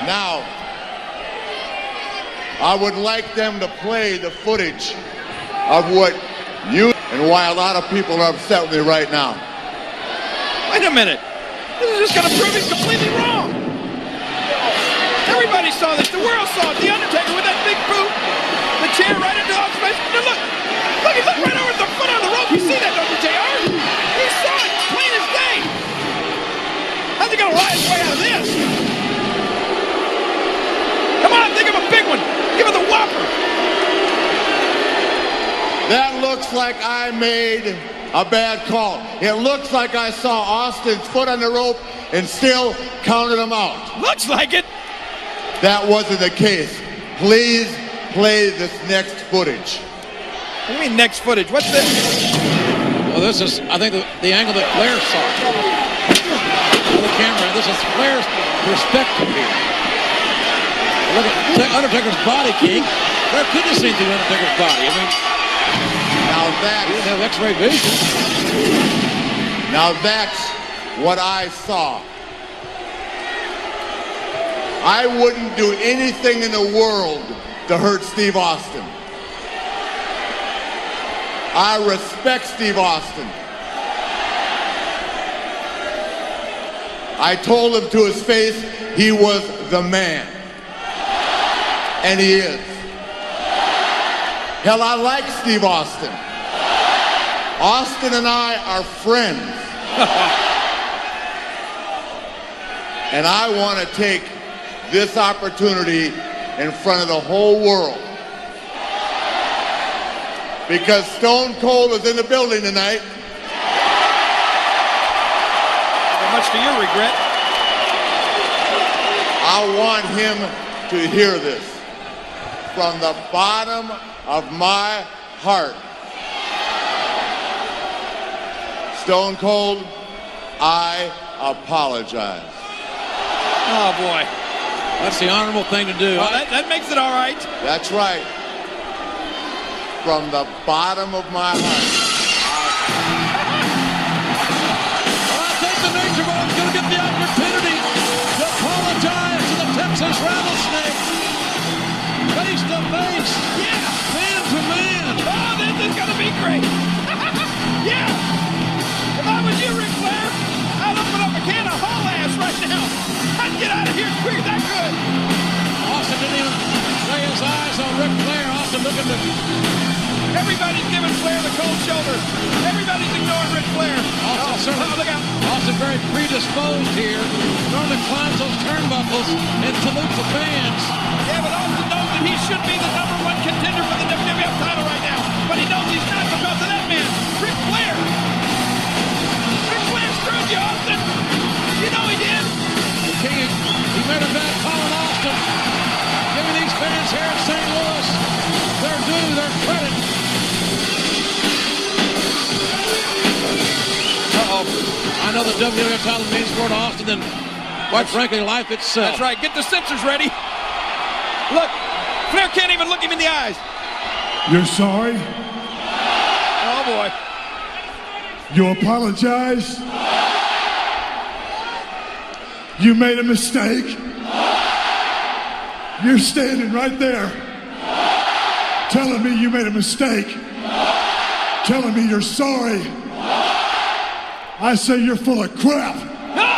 Now, I would like them to play the footage of what you and why a lot of people are upset with me right now. Wait a minute. This is just going to prove he's completely wrong. Everybody saw this. The world saw it. The Undertaker with that big boot. The chair right into Austin's face. Now look. Look, he looked right over at the foot on the rope. You see that, don't you, JR? He saw it plain as day. How's he going to lie his way out of this? Come on, think of a big one. Give it the whopper. That looks like I made a bad call. It looks like I saw Austin's foot on the rope and still counted him out. Looks like it. That wasn't the case. Please play this next footage. What do you mean next footage? What's this? Well, this is, I think, the angle that Flair saw. The camera, this is Flair's perspective here. Look at Undertaker's body, King. Flair couldn't have seen through Undertaker's body. I mean, now that he didn't have X-ray vision. Now that's what I saw. I wouldn't do anything in the world to hurt Steve Austin. I respect Steve Austin. I told him to his face he was the man. And he is. Hell, I like Steve Austin. Austin and I are friends. And I want to take this opportunity in front of the whole world. Because Stone Cold is in the building tonight. Much to your regret. I want him to hear this from the bottom of my heart. Stone Cold, I apologize. Oh, boy. That's the honorable thing to do. Well, that makes it all right. That's right. From the bottom of my heart. Well, I think the Nature Boy's going to get the opportunity to apologize to the Texas Rattlesnake. Face to face. Yeah. Man to man. Oh, this is going to be great. Yeah. If I was you, Ric Flair, I'd open up a can of whole ass right now. I'd get out of here quick. That good. Austin didn't even lay his eyes on Ric Flair. Austin looking to... Everybody's giving Flair the cold shoulder. Everybody's ignoring Ric Flair. Austin, look out. Austin very predisposed here. Normally climbs those turnbuckles and salutes the fans. Yeah, but Austin knows that he should be the #1 contender for the WWF title right now. But he knows he's not because of that man, Ric Flair. Ric Flair screwed you, Austin. You know he did. The King, he made a bad call on Austin. Giving these fans here in St. Louis their due, their credit. I know the WWF title means more to Austin than, quite frankly, life itself. That's right. Get the censors ready. Look, Flair can't even look him in the eyes. You're sorry? Oh, boy. You apologize? You made a mistake? You're standing right there telling me you made a mistake, telling me you're sorry. I say you're full of crap. No!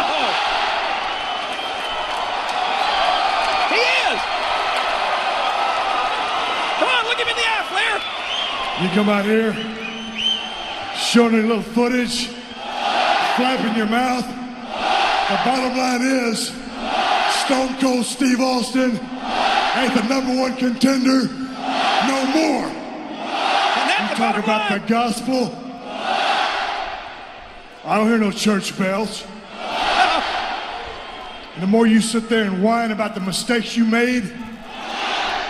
He is! Come on, look him in the eye, Flair! You come out here, showing a little footage, flapping your mouth. The bottom line is, Stone Cold Steve Austin ain't the #1 contender no more. And that's You the talk bottom about line. the gospel. I don't hear no church bells. And the more you sit there and whine about the mistakes you made,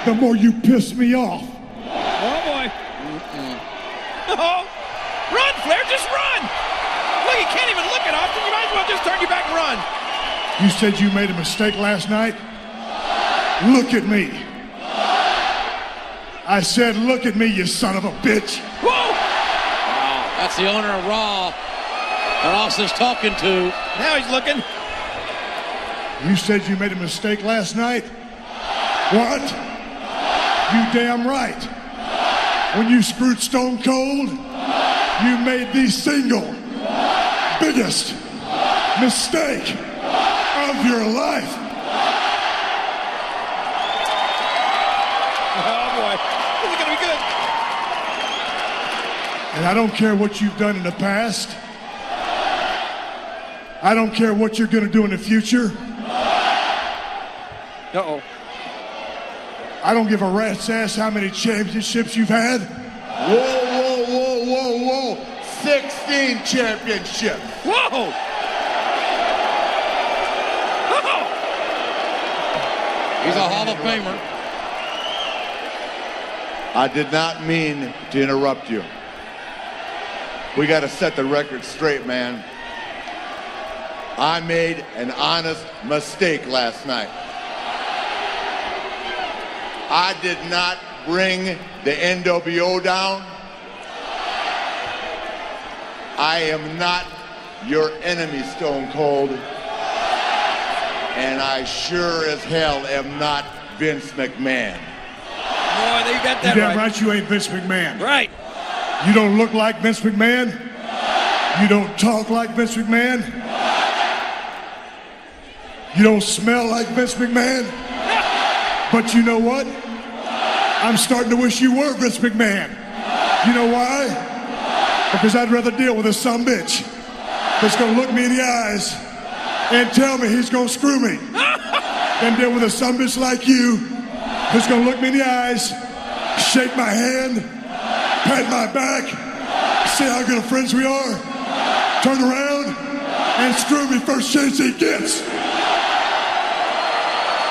the more you piss me off. Oh, boy. Oh, run, Flair, just run! Look, you can't even look at Austin. You might as well just turn your back and run. You said you made a mistake last night? Look at me. I said, look at me, you son of a bitch. Whoa! Wow, that's the owner of Raw that Austin's talking to. Now he's looking. You said you made a mistake last night? What? You damn right. When you screwed Stone Cold, you made the single biggest mistake of your life. Oh, boy. This is going to be good. And I don't care what you've done in the past. I don't care what you're going to do in the future. Uh-oh. I don't give a rat's ass how many championships you've had. Whoa. 16 championships. Whoa! He's a Hall of Famer. I did not mean to interrupt you. We got to set the record straight, man. I made an honest mistake last night. I did not bring the NWO down. I am not your enemy, Stone Cold. And I sure as hell am not Vince McMahon. Boy, you got that You damn right. right you ain't Vince McMahon. Right. You don't look like Vince McMahon. You don't talk like Vince McMahon. You don't smell like Vince McMahon. But you know what? I'm starting to wish you were Vince McMahon. You know why? Because I'd rather deal with a sumbitch that's gonna look me in the eyes and tell me he's gonna screw me than deal with a sumbitch like you who's gonna look me in the eyes, shake my hand, pat my back, see how good of friends we are, turn around, and screw me first chance he gets.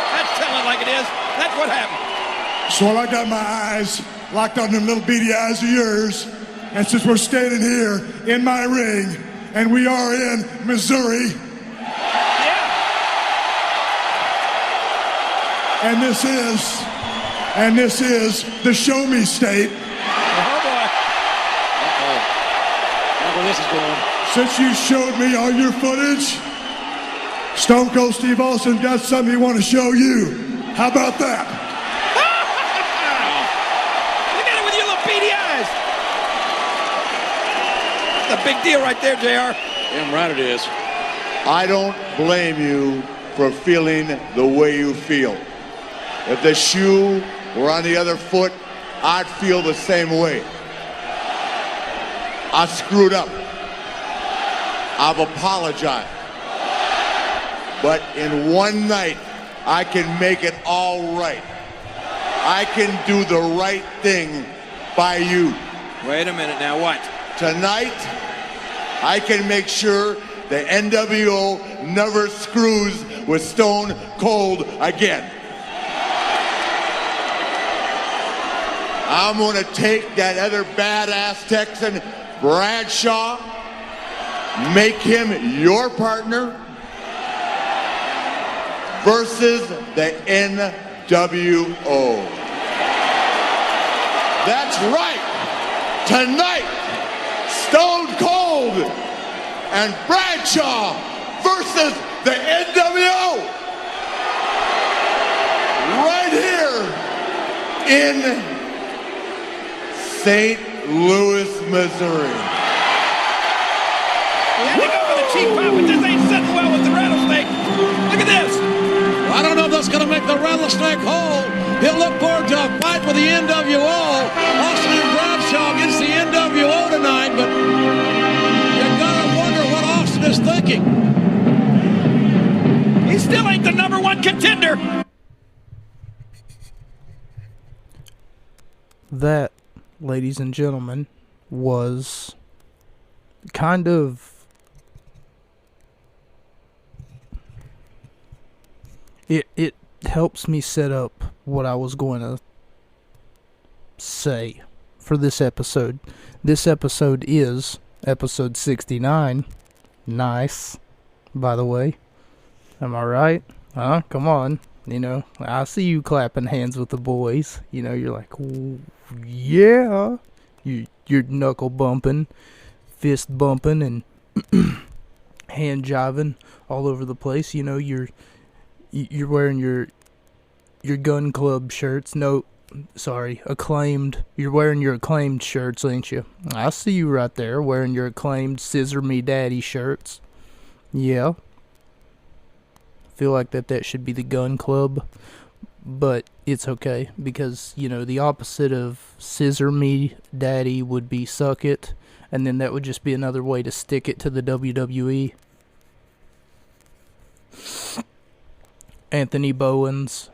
That's telling like it is. That's what happened. So while I got my eyes locked on them little beady eyes of yours, and since we're standing here in my ring, and we are in Missouri, and this is the Show Me State. Oh, boy. Look where this is going. Since you showed me all your footage, Stone Cold Steve Austin got something he want to show you. How about that? Look at it with your little beady eyes. That's a big deal right there, JR. Damn right it is. I don't blame you for feeling the way you feel. If the shoe were on the other foot, I'd feel the same way. I screwed up. I've apologized. But in one night, I can make it all right. I can do the right thing by you. Wait a minute now, what? Tonight, I can make sure the NWO never screws with Stone Cold again. I'm gonna take that other badass Texan, Bradshaw, make him your partner versus the NWO. That's right. Tonight, Stone Cold and Bradshaw versus the NWO. Right here in St. Louis, Missouri. He had to go for the cheap pop, but this ain't sitting well with the rattlesnake. Look at this. I don't know if that's going to make the rattlesnake whole. He'll look forward to a fight with the NWO. Austin and Bradshaw against the NWO tonight, but you got to wonder what Austin is thinking. He still ain't the #1 contender. That, ladies and gentlemen, was kind of it helps me set up what I was going to say for this episode. This episode is episode 69. Nice, by the way. Am I right? Huh? Come on. You know, I see you clapping hands with the boys. You know, you're like, yeah. You're knuckle bumping, fist bumping, and hand jiving all over the place. You know, you're You're wearing your gun club shirts. No, sorry, acclaimed. You're wearing your acclaimed shirts, ain't you? I see you right there wearing your acclaimed Scissor Me Daddy shirts. Yeah. Feel like that should be the gun club. But it's okay, because, the opposite of Scissor Me Daddy would be Suck It, and then that would just be another way to stick it to the WWE. Anthony Bowens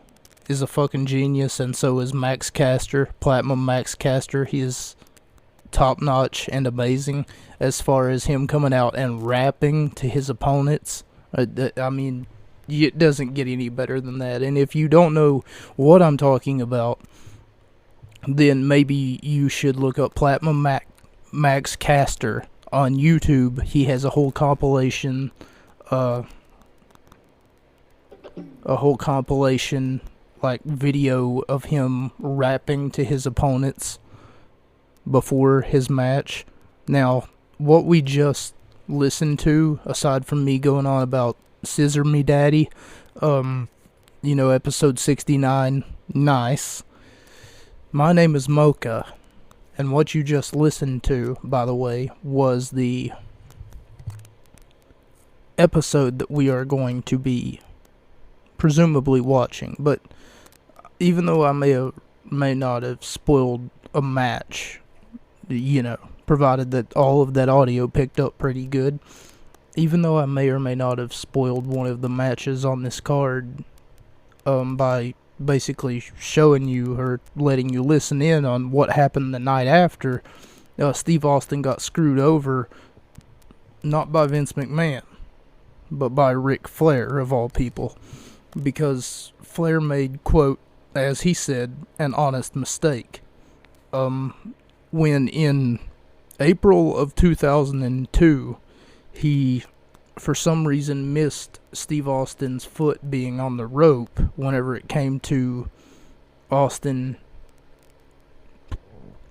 is a fucking genius, and so is Max Caster, Platinum Max Caster. He is top-notch and amazing as far as him coming out and rapping to his opponents. I mean, it doesn't get any better than that. And if you don't know what I'm talking about, then maybe you should look up Platinum Max Caster on YouTube. He has a whole compilation, like video of him rapping to his opponents before his match. Now, what we just listened to, aside from me going on about Scissor Me Daddy, episode 69, nice. My name is Mocha, and what you just listened to, by the way, was the episode that we are going to be presumably watching. But even though I may not have spoiled a match, provided that all of that audio picked up pretty good, even though I may or may not have spoiled one of the matches on this card, by basically showing you or letting you listen in on what happened the night after, Steve Austin got screwed over, not by Vince McMahon, but by Ric Flair, of all people, because Flair made, quote, as he said, an honest mistake. When in April of 2002, he, for some reason, missed Steve Austin's foot being on the rope whenever it came to Austin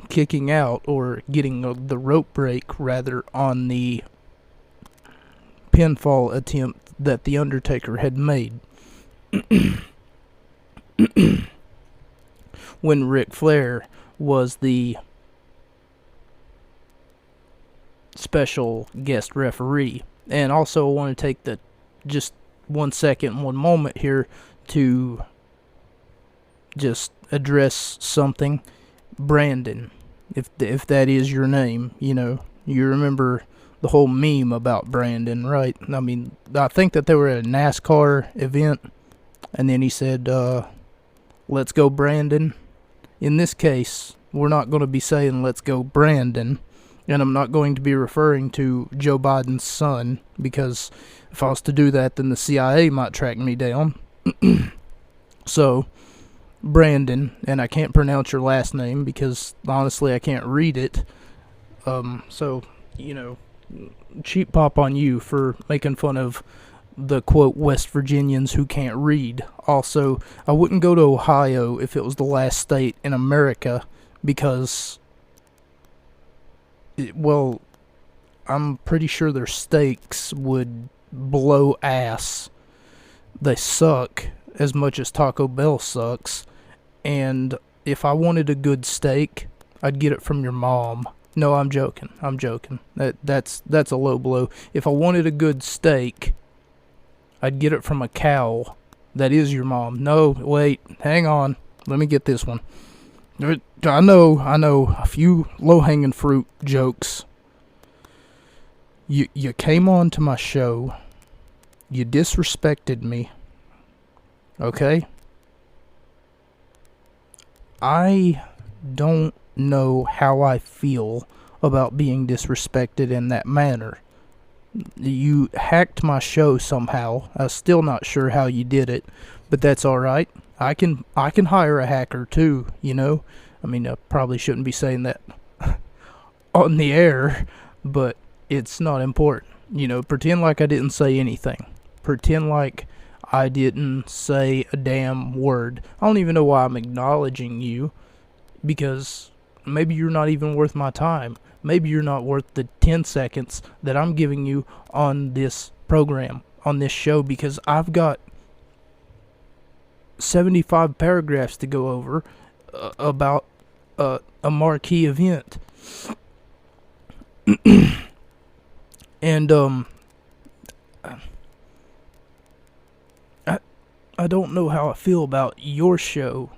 kicking out, or getting the rope break, rather, on the pinfall attempt that The Undertaker had made. When Ric Flair was the special guest referee. And also I want to take just 1 second, 1 moment here to just address something. Brandon, if that is your name, you remember the whole meme about Brandon, right? I mean, I think that they were at a NASCAR event, and then he said, let's go Brandon. In this case, we're not going to be saying let's go Brandon, and I'm not going to be referring to Joe Biden's son, because if I was to do that, then the CIA might track me down. So, Brandon, and I can't pronounce your last name because honestly I can't read it. So, cheap pop on you for making fun of the, quote, West Virginians who can't read. Also, I wouldn't go to Ohio if it was the last state in America, because, I'm pretty sure their steaks would blow ass. They suck as much as Taco Bell sucks. And if I wanted a good steak, I'd get it from your mom. No, I'm joking. That's a low blow. If I wanted a good steak, I'd get it from a cow. That is your mom. No, wait, hang on. Let me get this one. I know a few low-hanging fruit jokes. You came on to my show. You disrespected me. Okay? I don't know how I feel about being disrespected in that manner. You hacked my show somehow. I'm still not sure how you did it, but that's alright. I can hire a hacker too, I mean, I probably shouldn't be saying that on the air, but it's not important. Pretend like I didn't say anything. Pretend like I didn't say a damn word. I don't even know why I'm acknowledging you, because maybe you're not even worth my time. Maybe you're not worth the 10 seconds that I'm giving you on this program, on this show, because I've got 75 paragraphs to go over about a marquee event. And I don't know how I feel about your show,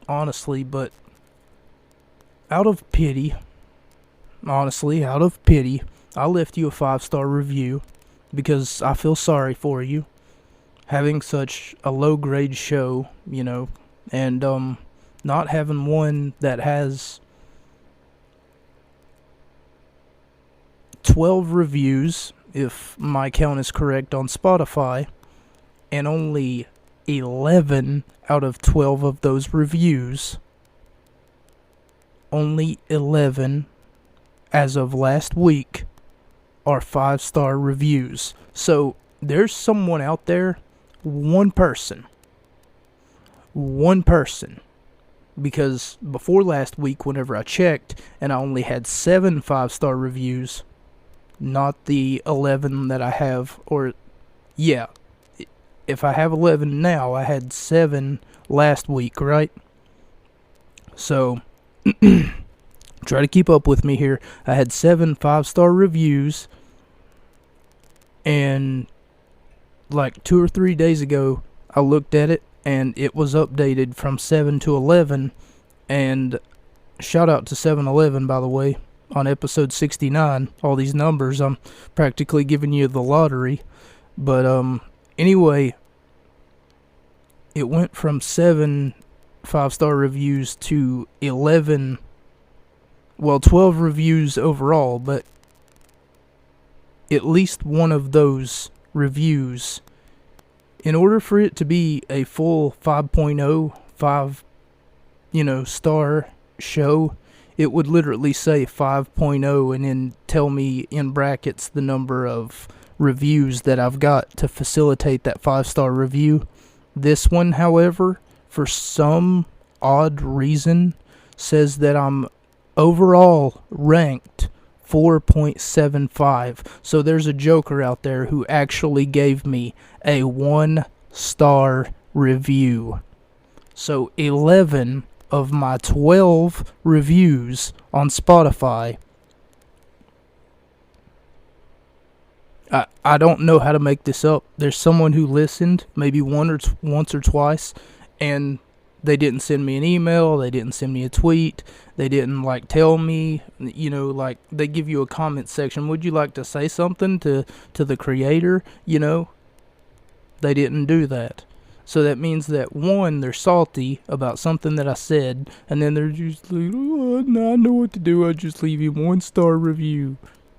honestly, but out of pity, I left you a 5-star review because I feel sorry for you having such a low-grade show, and not having one that has 12 reviews, if my count is correct, on Spotify, and only 11 out of 12 of those reviews, only 11 as of last week, are 5-star reviews. So there's someone out there, one person, because before last week, whenever I checked, and I only had 7 5-star reviews, not the 11 that I have, if I have 11 now, I had 7 last week, right? So, try to keep up with me here. I had 7 5-star reviews, and like 2 or 3 days ago, I looked at it, and it was updated from 7 to 11, and shout out to 7-Eleven, by the way, on episode 69. All these numbers, I'm practically giving you the lottery. But anyway, it went from 7 5-star reviews to 12 reviews overall, but at least one of those reviews, in order for it to be a full 5.0 star show, it would literally say 5.0 and then tell me in brackets the number of reviews that I've got to facilitate that 5-star review. This one, however, for some odd reason, says that I'm overall ranked 4.75. So there's a joker out there who actually gave me a 1-star review. So 11 of my 12 reviews on Spotify, I don't know how to make this up. There's someone who listened maybe once or twice, and they didn't send me an email, they didn't send me a tweet, they didn't tell me, they give you a comment section, would you like to say something to the creator, They didn't do that. So that means that, one, they're salty about something that I said, and then they're just like, oh, no, I know what to do, I'll just leave you 1-star review.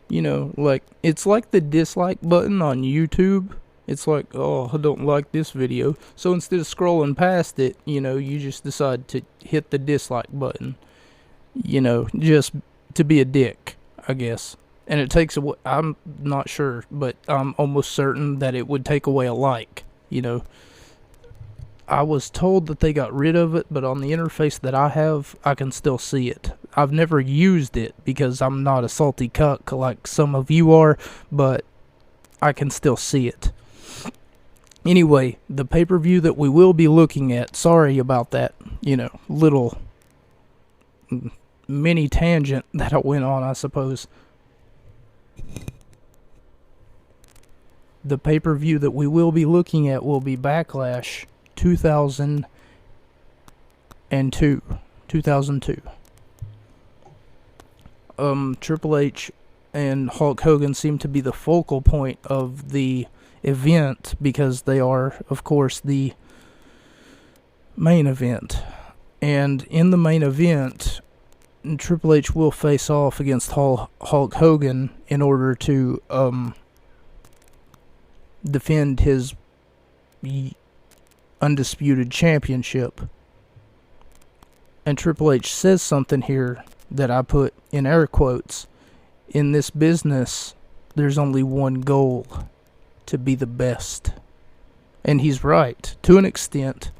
It's like the dislike button on YouTube. It's like, oh, I don't like this video. So instead of scrolling past it, you just decide to hit the dislike button. Just to be a dick, I guess. And it takes away, I'm not sure, but I'm almost certain that it would take away a like, I was told that they got rid of it, but on the interface that I have, I can still see it. I've never used it because I'm not a salty cuck like some of you are, but I can still see it. Anyway, the pay-per-view that we will be looking at, sorry about that, little mini tangent that I went on, I suppose. The pay-per-view that we will be looking at will be Backlash 2002. Triple H and Hulk Hogan seem to be the focal point of the event because they are, of course, the main event. And in the main event, Triple H will face off against Hulk Hogan in order to defend his undisputed championship. And Triple H says something here that I put in air quotes. In this business, there's only one goal: to be the best. And he's right. To an extent,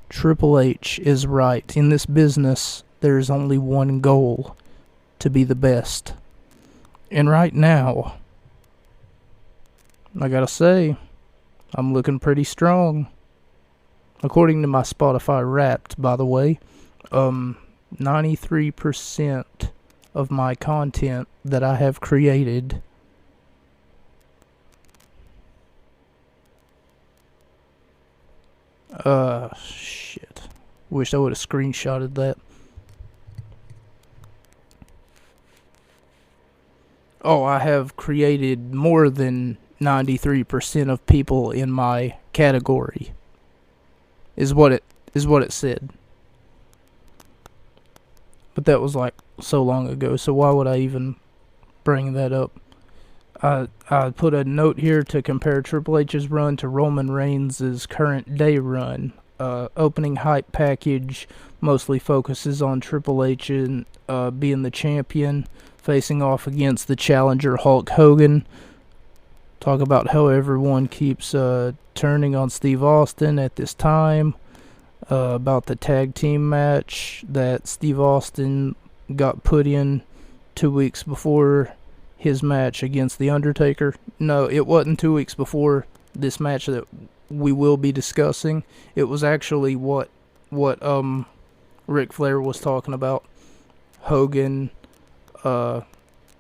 Triple H is right. In this business, there's only one goal: to be the best. And right now, I gotta say, I'm looking pretty strong. according to my Spotify Wrapped, by the way, 93% of my content that I have created shit. Wish I would have screenshotted that. Oh, I have created more than 93% of people in my category. Is what it said. But that was like so long ago, so why would I even bring that up? I put a note here to compare Triple H's run to Roman Reigns' current day run. Opening hype package mostly focuses on Triple H and being the champion, facing off against the challenger Hulk Hogan. Talk about how everyone keeps turning on Steve Austin at this time. About the tag team match that Steve Austin got put in 2 weeks before his match against the Undertaker. No, it wasn't 2 weeks before this match that we will be discussing. It was actually what Ric Flair was talking about. Hogan, or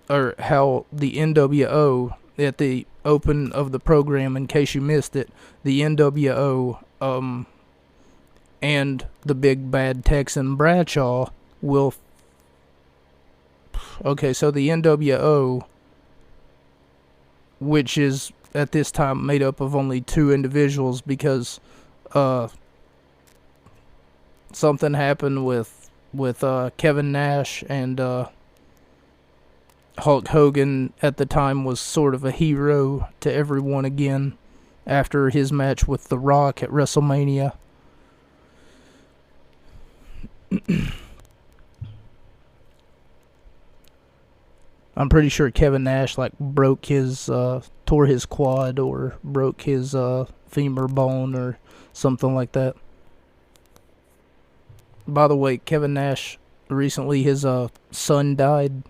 how the NWO, at the open of the program, in case you missed it, the NWO, and the big bad Texan Bradshaw will... Okay, so the NWO, which is at this time made up of only 2 individuals because something happened with Kevin Nash, and Hulk Hogan at the time was sort of a hero to everyone again after his match with The Rock at WrestleMania. I'm pretty sure Kevin Nash broke his tore his quad or broke his femur bone or something like that. By the way, Kevin Nash recently, his son died.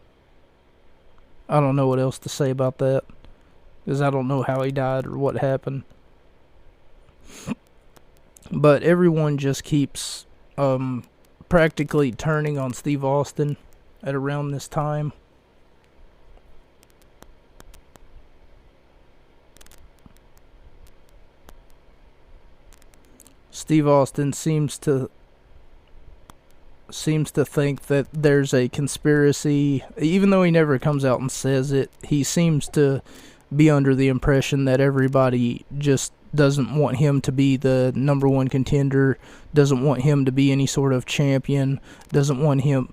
I don't know what else to say about that, because I don't know how he died or what happened. But everyone just keeps practically turning on Steve Austin at around this time. Steve Austin seems to think that there's a conspiracy, even though he never comes out and says it. He seems to be under the impression that everybody just doesn't want him to be the number one contender, doesn't want him to be any sort of champion, doesn't want him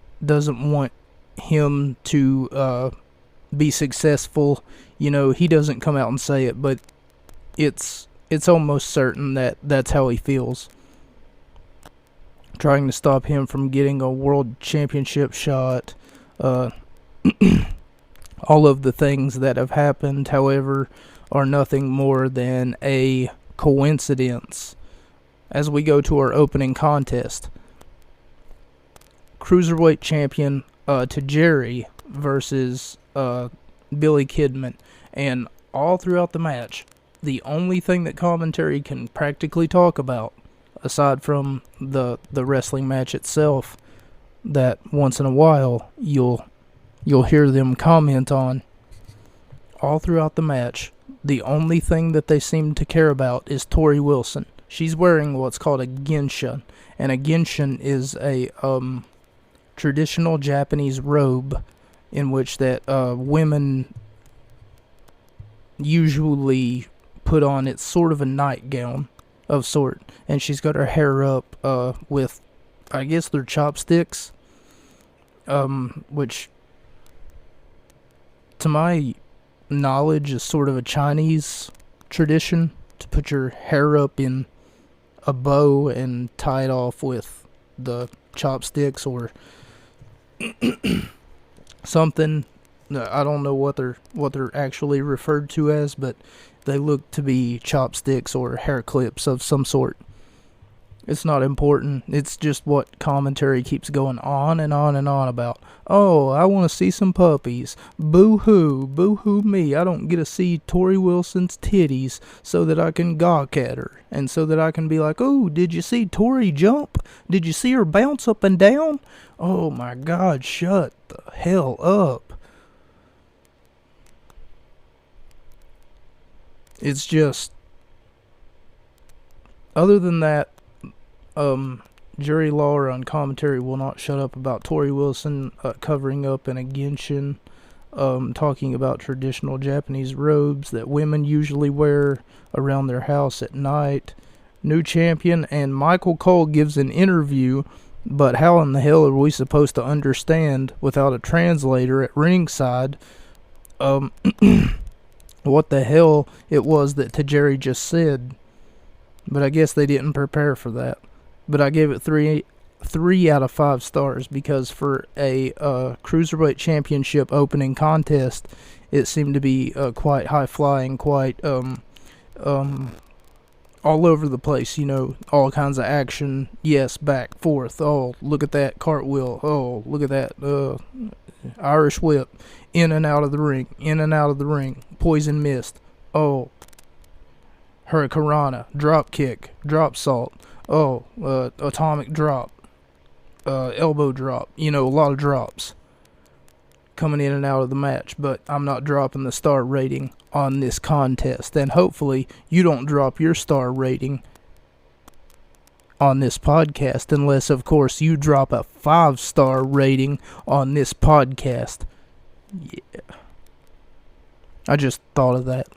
to be successful. You know, he doesn't come out and say it, but it's almost certain that that's how he feels. Trying to stop him from getting a world championship shot. All of the things that have happened, however, are nothing more than a coincidence. As we go to our opening contest, Cruiserweight Champion Tajiri versus Billy Kidman. And all throughout the match, the only thing that commentary can practically talk about, aside from the wrestling match itself, that once in a while you'll hear them comment on, all throughout the match, the only thing that they seem to care about is Tori Wilson. She's wearing what's called a genshin, and a genshin is a traditional Japanese robe in which that women usually put on. It's sort of a nightgown of sort, and she's got her hair up with, I guess they're chopsticks, which to my knowledge is sort of a Chinese tradition, to put your hair up in a bow and tie it off with the chopsticks or something. I don't know what they're actually referred to as, but they look to be chopsticks or hair clips of some sort. It's not important. It's just what commentary keeps going on and on and on about. Oh, I want to see some puppies. Boo-hoo. Boo-hoo me. I don't get to see Tori Wilson's titties so that I can gawk at her. And so that I can be like, oh, did you see Tori jump? Did you see her bounce up and down? Oh, my God, shut the hell up. It's just... Other than that, Jerry Lawler on commentary will not shut up about Tori Wilson covering up in a Genshin, talking about traditional Japanese robes that women usually wear around their house at night. New champion, and Michael Cole gives an interview, but how in the hell are we supposed to understand without a translator at ringside what the hell it was that Tajiri just said? But I guess they didn't prepare for that. But I gave it 3 out of 5 stars because for a Cruiserweight Championship opening contest, it seemed to be quite high-flying, quite all over the place, you know, all kinds of action. Yes, back, forth. Oh, look at that cartwheel. Oh, look at that Irish whip. In and out of the ring. In and out of the ring. Poison mist. Oh, Hurricanrana. Drop kick. Drop salt. Oh, atomic drop, elbow drop, you know, a lot of drops coming in and out of the match, but I'm not dropping the star rating on this contest, and hopefully you don't drop your star rating on this podcast, unless, of course, you drop a 5-star rating on this podcast. Yeah. I just thought of that.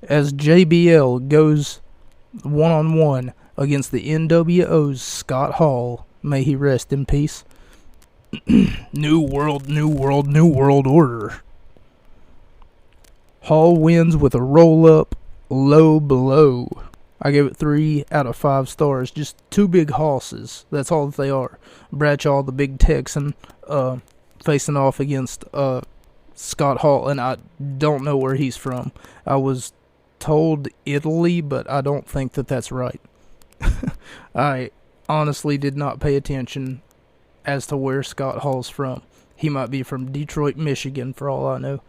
As JBL goes one-on-one against the NWO's Scott Hall. May he rest in peace. New world order. Hall wins with a roll-up, low blow. I gave it 3 out of 5 stars. Just 2 big hosses. That's all that they are. Bradshaw, the big Texan, facing off against Scott Hall, and I don't know where he's from. I was told Italy, but I don't think that that's right. I honestly did not pay attention as to where Scott Hall's from. He might be from Detroit, Michigan, for all I know.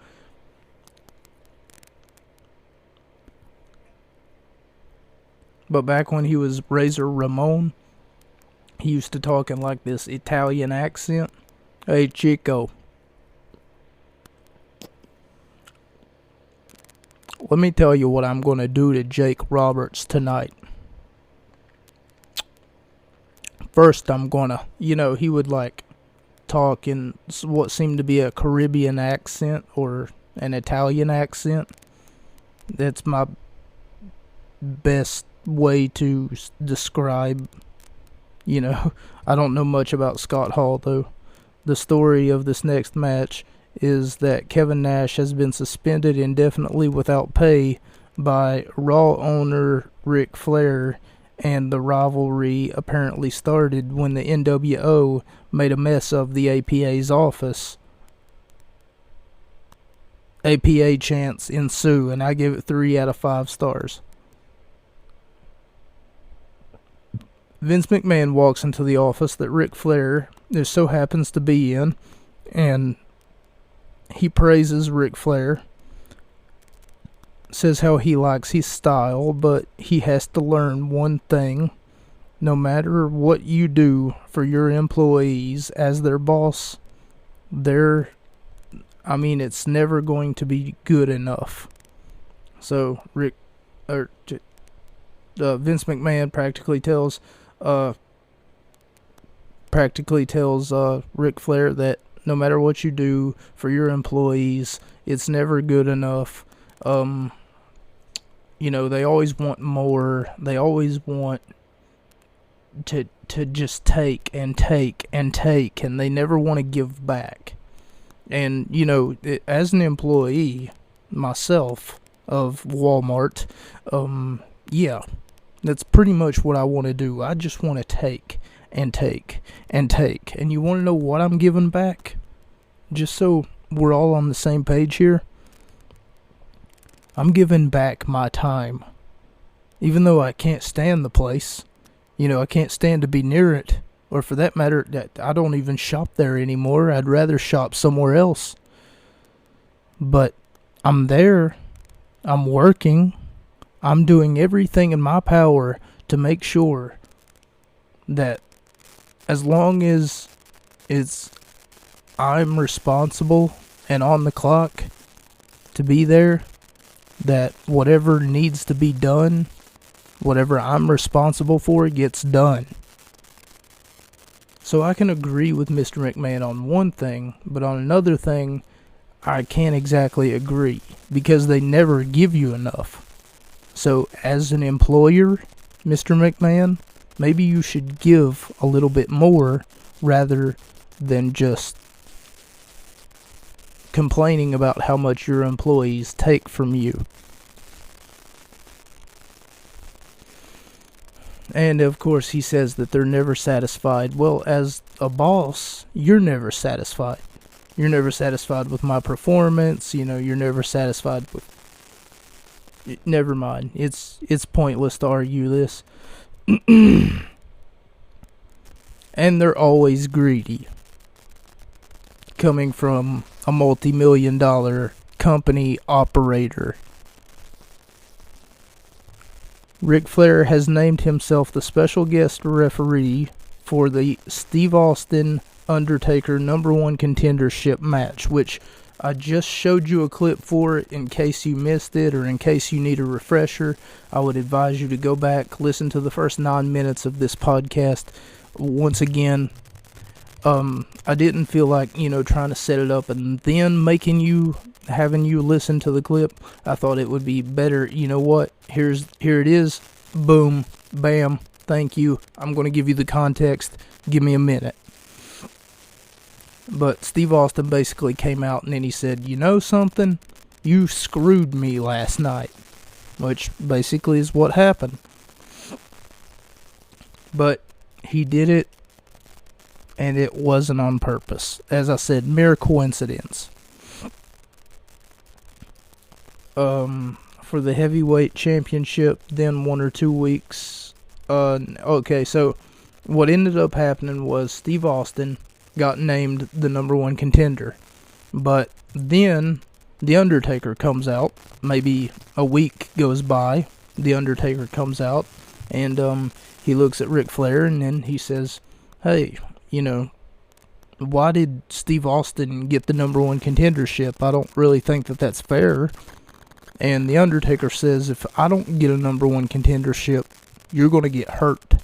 But back when he was Razor Ramon, he used to talk in like this Italian accent. Hey, Chico. Let me tell you what I'm going to do to Jake Roberts tonight. First, I'm going to, you know, he would like talk in what seemed to be a Caribbean accent or an Italian accent. That's my best way to describe, you know, I don't know much about Scott Hall though. The story of this next match is that Kevin Nash has been suspended indefinitely without pay by Raw owner Ric Flair, and the rivalry apparently started when the NWO made a mess of the APA's office. APA chants ensue, and I give it 3 out of 5 stars. Vince McMahon walks into the office that Ric Flair so happens to be in, and he praises Ric Flair, says how he likes his style, but he has to learn one thing. No matter what you do for your employees as their boss, it's never going to be good enough. So Vince McMahon practically tells Ric Flair that no matter what you do for your employees, it's never good enough. You know, they always want more. They always want to just take and take and take, and they never want to give back. And, you know, as an employee myself of Walmart, yeah, that's pretty much what I want to do. I just want to take and take and take. And you want to know what I'm giving back? Just so we're all on the same page here. I'm giving back my time. even though I can't stand the place. I can't stand to be near it. Or for that matter, I don't even shop there anymore. I'd rather shop somewhere else. But I'm there. I'm working. I'm doing everything in my power to make sure that as long as I'm responsible and on the clock to be there, that whatever needs to be done, whatever I'm responsible for, gets done. So I can agree with Mr. McMahon on one thing, but on another thing, I can't exactly agree, because they never give you enough. So as an employer, Mr. McMahon, maybe you should give a little bit more rather than just complaining about how much your employees take from you. And of course he says that they're never satisfied. Well, as a boss, you're never satisfied. You're never satisfied with my performance. You're never satisfied with... Never mind. It's pointless to argue this. And they're always greedy. Coming from a multi-million-dollar company operator. Ric Flair has named himself the special guest referee for the Steve Austin Undertaker #1 contendership match, which I just showed you a clip for in case you missed it or in case you need a refresher. I would advise you to go back, listen to the first 9 minutes of this podcast. Once again, I didn't feel like, trying to set it up and then having you listen to the clip. I thought it would be better. You know what? Here it is. Boom. Bam. Thank you. I'm going to give you the context. Give me a minute. But Steve Austin basically came out and then he said, "You know something? You screwed me last night." Which basically is what happened. But he did it, and it wasn't on purpose. As I said, mere coincidence. For the heavyweight championship, then 1 or 2 weeks. Okay, so what ended up happening was Steve Austin got named the #1 contender. But then The Undertaker comes out. Maybe a week goes by. The Undertaker comes out, and he looks at Ric Flair, and then he says, "Hey, why did Steve Austin get the #1 contendership? I don't really think that that's fair." And The Undertaker says, "If I don't get a #1 contendership, you're going to get hurt."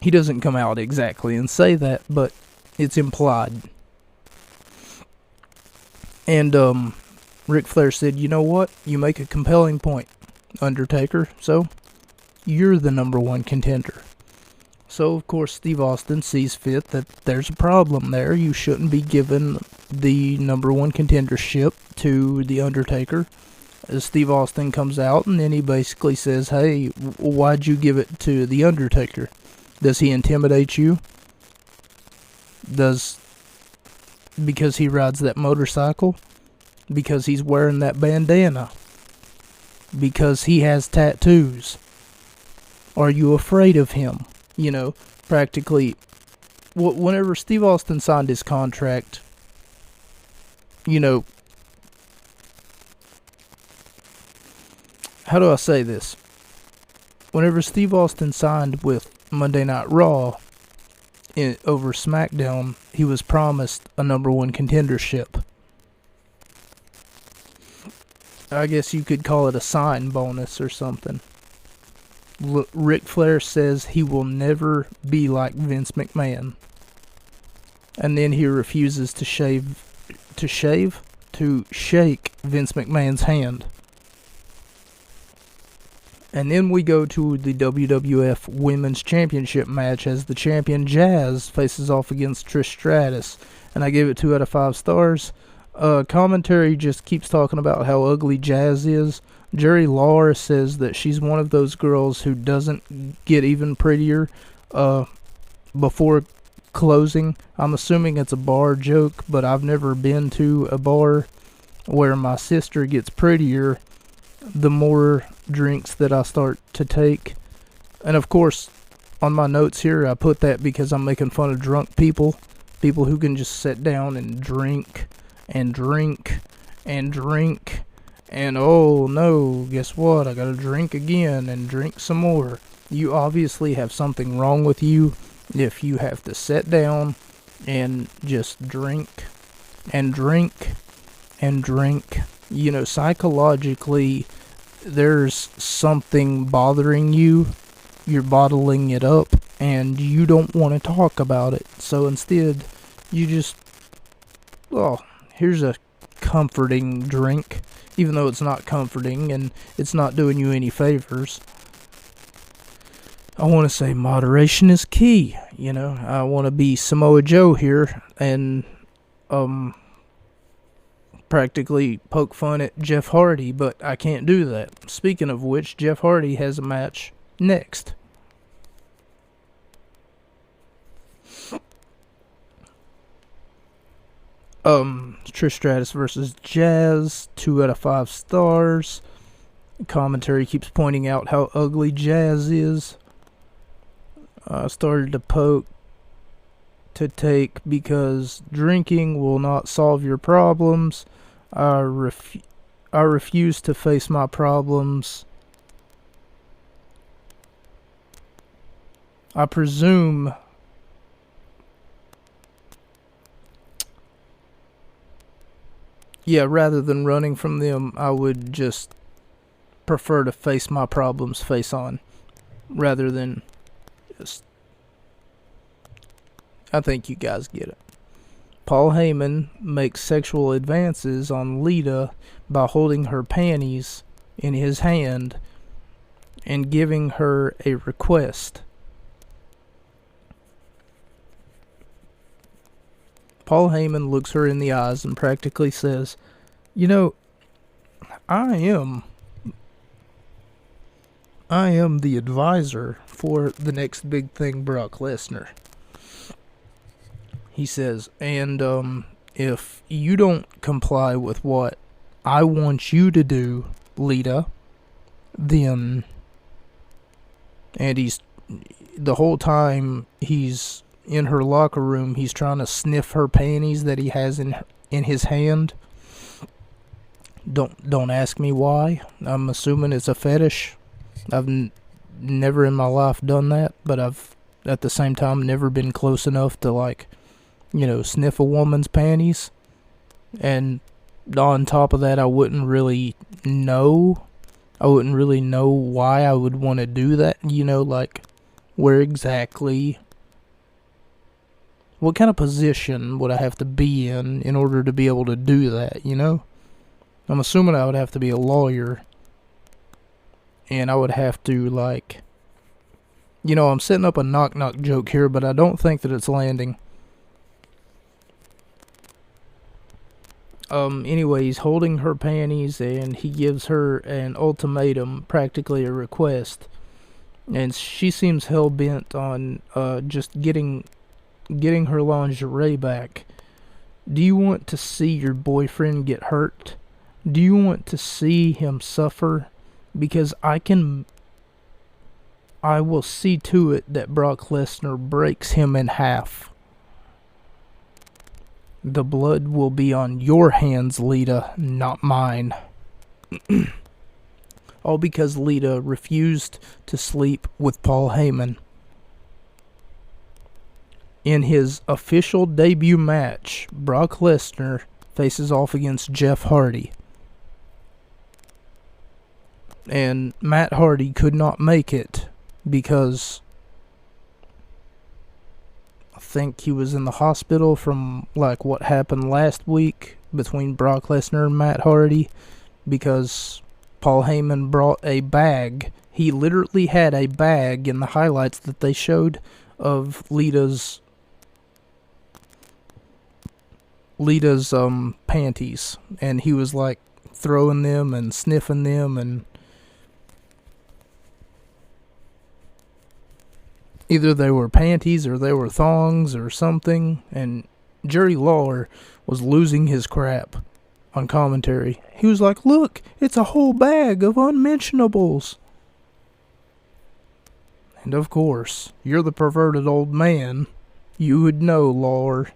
He doesn't come out exactly and say that, but it's implied. And Ric Flair said, "You know what? You make a compelling point, Undertaker. So, you're the #1 contender." So, of course, Steve Austin sees fit that there's a problem there. You shouldn't be giving the #1 contendership to The Undertaker. Steve Austin comes out, and then he basically says, "Hey, why'd you give it to The Undertaker? Does he intimidate you? Because he rides that motorcycle? Because he's wearing that bandana? Because he has tattoos? Are you afraid of him?" Practically, whenever Steve Austin signed his contract, how do I say this? Whenever Steve Austin signed with Monday Night Raw over SmackDown, he was promised a #1 contendership. I guess you could call it a sign bonus or something. Ric Flair says he will never be like Vince McMahon. And then he refuses to shake Vince McMahon's hand. And then we go to the WWF Women's Championship match as the champion Jazz faces off against Trish Stratus. And I gave it 2 out of 5 stars. Commentary just keeps talking about how ugly Jazz is. Jerry Lawler says that she's one of those girls who doesn't get even prettier before closing. I'm assuming it's a bar joke, but I've never been to a bar where my sister gets prettier the more drinks that I start to take. And of course, on my notes here, I put that because I'm making fun of drunk people. People who can just sit down and drink and drink and drink. And oh no, guess what? I gotta drink again and drink some more. You obviously have something wrong with you if you have to sit down and just drink and drink and drink. You know, psychologically, there's something bothering you. You're bottling it up, and you don't want to talk about it. So instead, you just, well, here's a comforting drink, even though it's not comforting and it's not doing you any favors. I want to say moderation is key. You know, I want to be Samoa Joe here and practically poke fun at Jeff Hardy, but I can't do that. Speaking of which, Jeff Hardy has a match next. Trish Stratus versus Jazz, 2 out of 5 stars. Commentary keeps pointing out how ugly Jazz is. I started to poke to take because drinking will not solve your problems. I refuse to face my problems. I presume rather than running from them, I would just prefer to face my problems face on rather than just... I think you guys get it. Paul Heyman makes sexual advances on Lita by holding her panties in his hand and giving her a request. Paul Heyman looks her in the eyes and practically says, you know, I am the advisor for the next big thing, Brock Lesnar. He says, and if you don't comply with what I want you to do, Lita, then... And the whole time he's in her locker room, he's trying to sniff her panties that he has in his hand. Don't ask me why. I'm assuming it's a fetish. I've never in my life done that, but I've at the same time never been close enough to, like, you know, sniff a woman's panties. And on top of that, I wouldn't really know why I would want to do that. You know, like, where exactly, what kind of position would I have to be in order to be able to do that, you know? I'm assuming I would have to be a lawyer. And I would have to, like... You know, I'm setting up a knock-knock joke here, but I don't think that it's landing. Anyway, he's holding her panties, and he gives her an ultimatum, practically a request. And she seems hell-bent on just getting her lingerie back. Do you want to see your boyfriend get hurt? Do you want to see him suffer? Because I will see to it that Brock Lesnar breaks him in half. The blood will be on your hands, Lita, not mine. All because Lita refused to sleep with Paul Heyman. In his official debut match, Brock Lesnar faces off against Jeff Hardy. And Matt Hardy could not make it because I think he was in the hospital from, like, what happened last week between Brock Lesnar and Matt Hardy, because Paul Heyman brought a bag. He literally had a bag in the highlights that they showed of Lita's panties, and he was, like, throwing them and sniffing them, and either they were panties or they were thongs or something, and Jerry Lawler was losing his crap. on commentary. He was like, "Look, it's a whole bag of unmentionables." And of course, you're the perverted old man. You would know, Lore.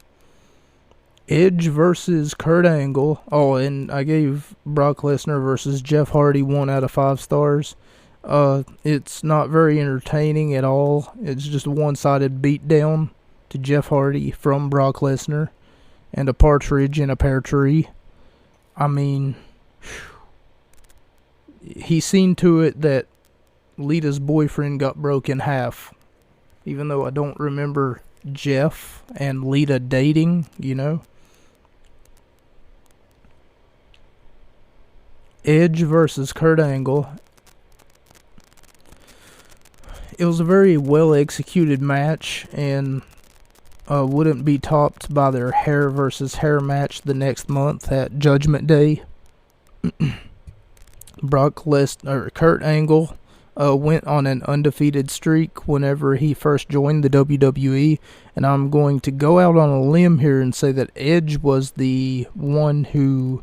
Edge versus Kurt Angle. Oh, and I gave Brock Lesnar versus Jeff Hardy 1 out of 5 stars. It's not very entertaining at all. It's just a one-sided beatdown to Jeff Hardy from Brock Lesnar and a partridge in a pear tree. I mean, he seen to it that Lita's boyfriend got broke in half. Even though I don't remember Jeff and Lita dating, you know. Edge versus Kurt Angle. It was a very well executed match, and wouldn't be topped by their hair versus hair match the next month at Judgment Day. Kurt Angle went on an undefeated streak whenever he first joined the WWE, and I'm going to go out on a limb here and say that Edge was the one who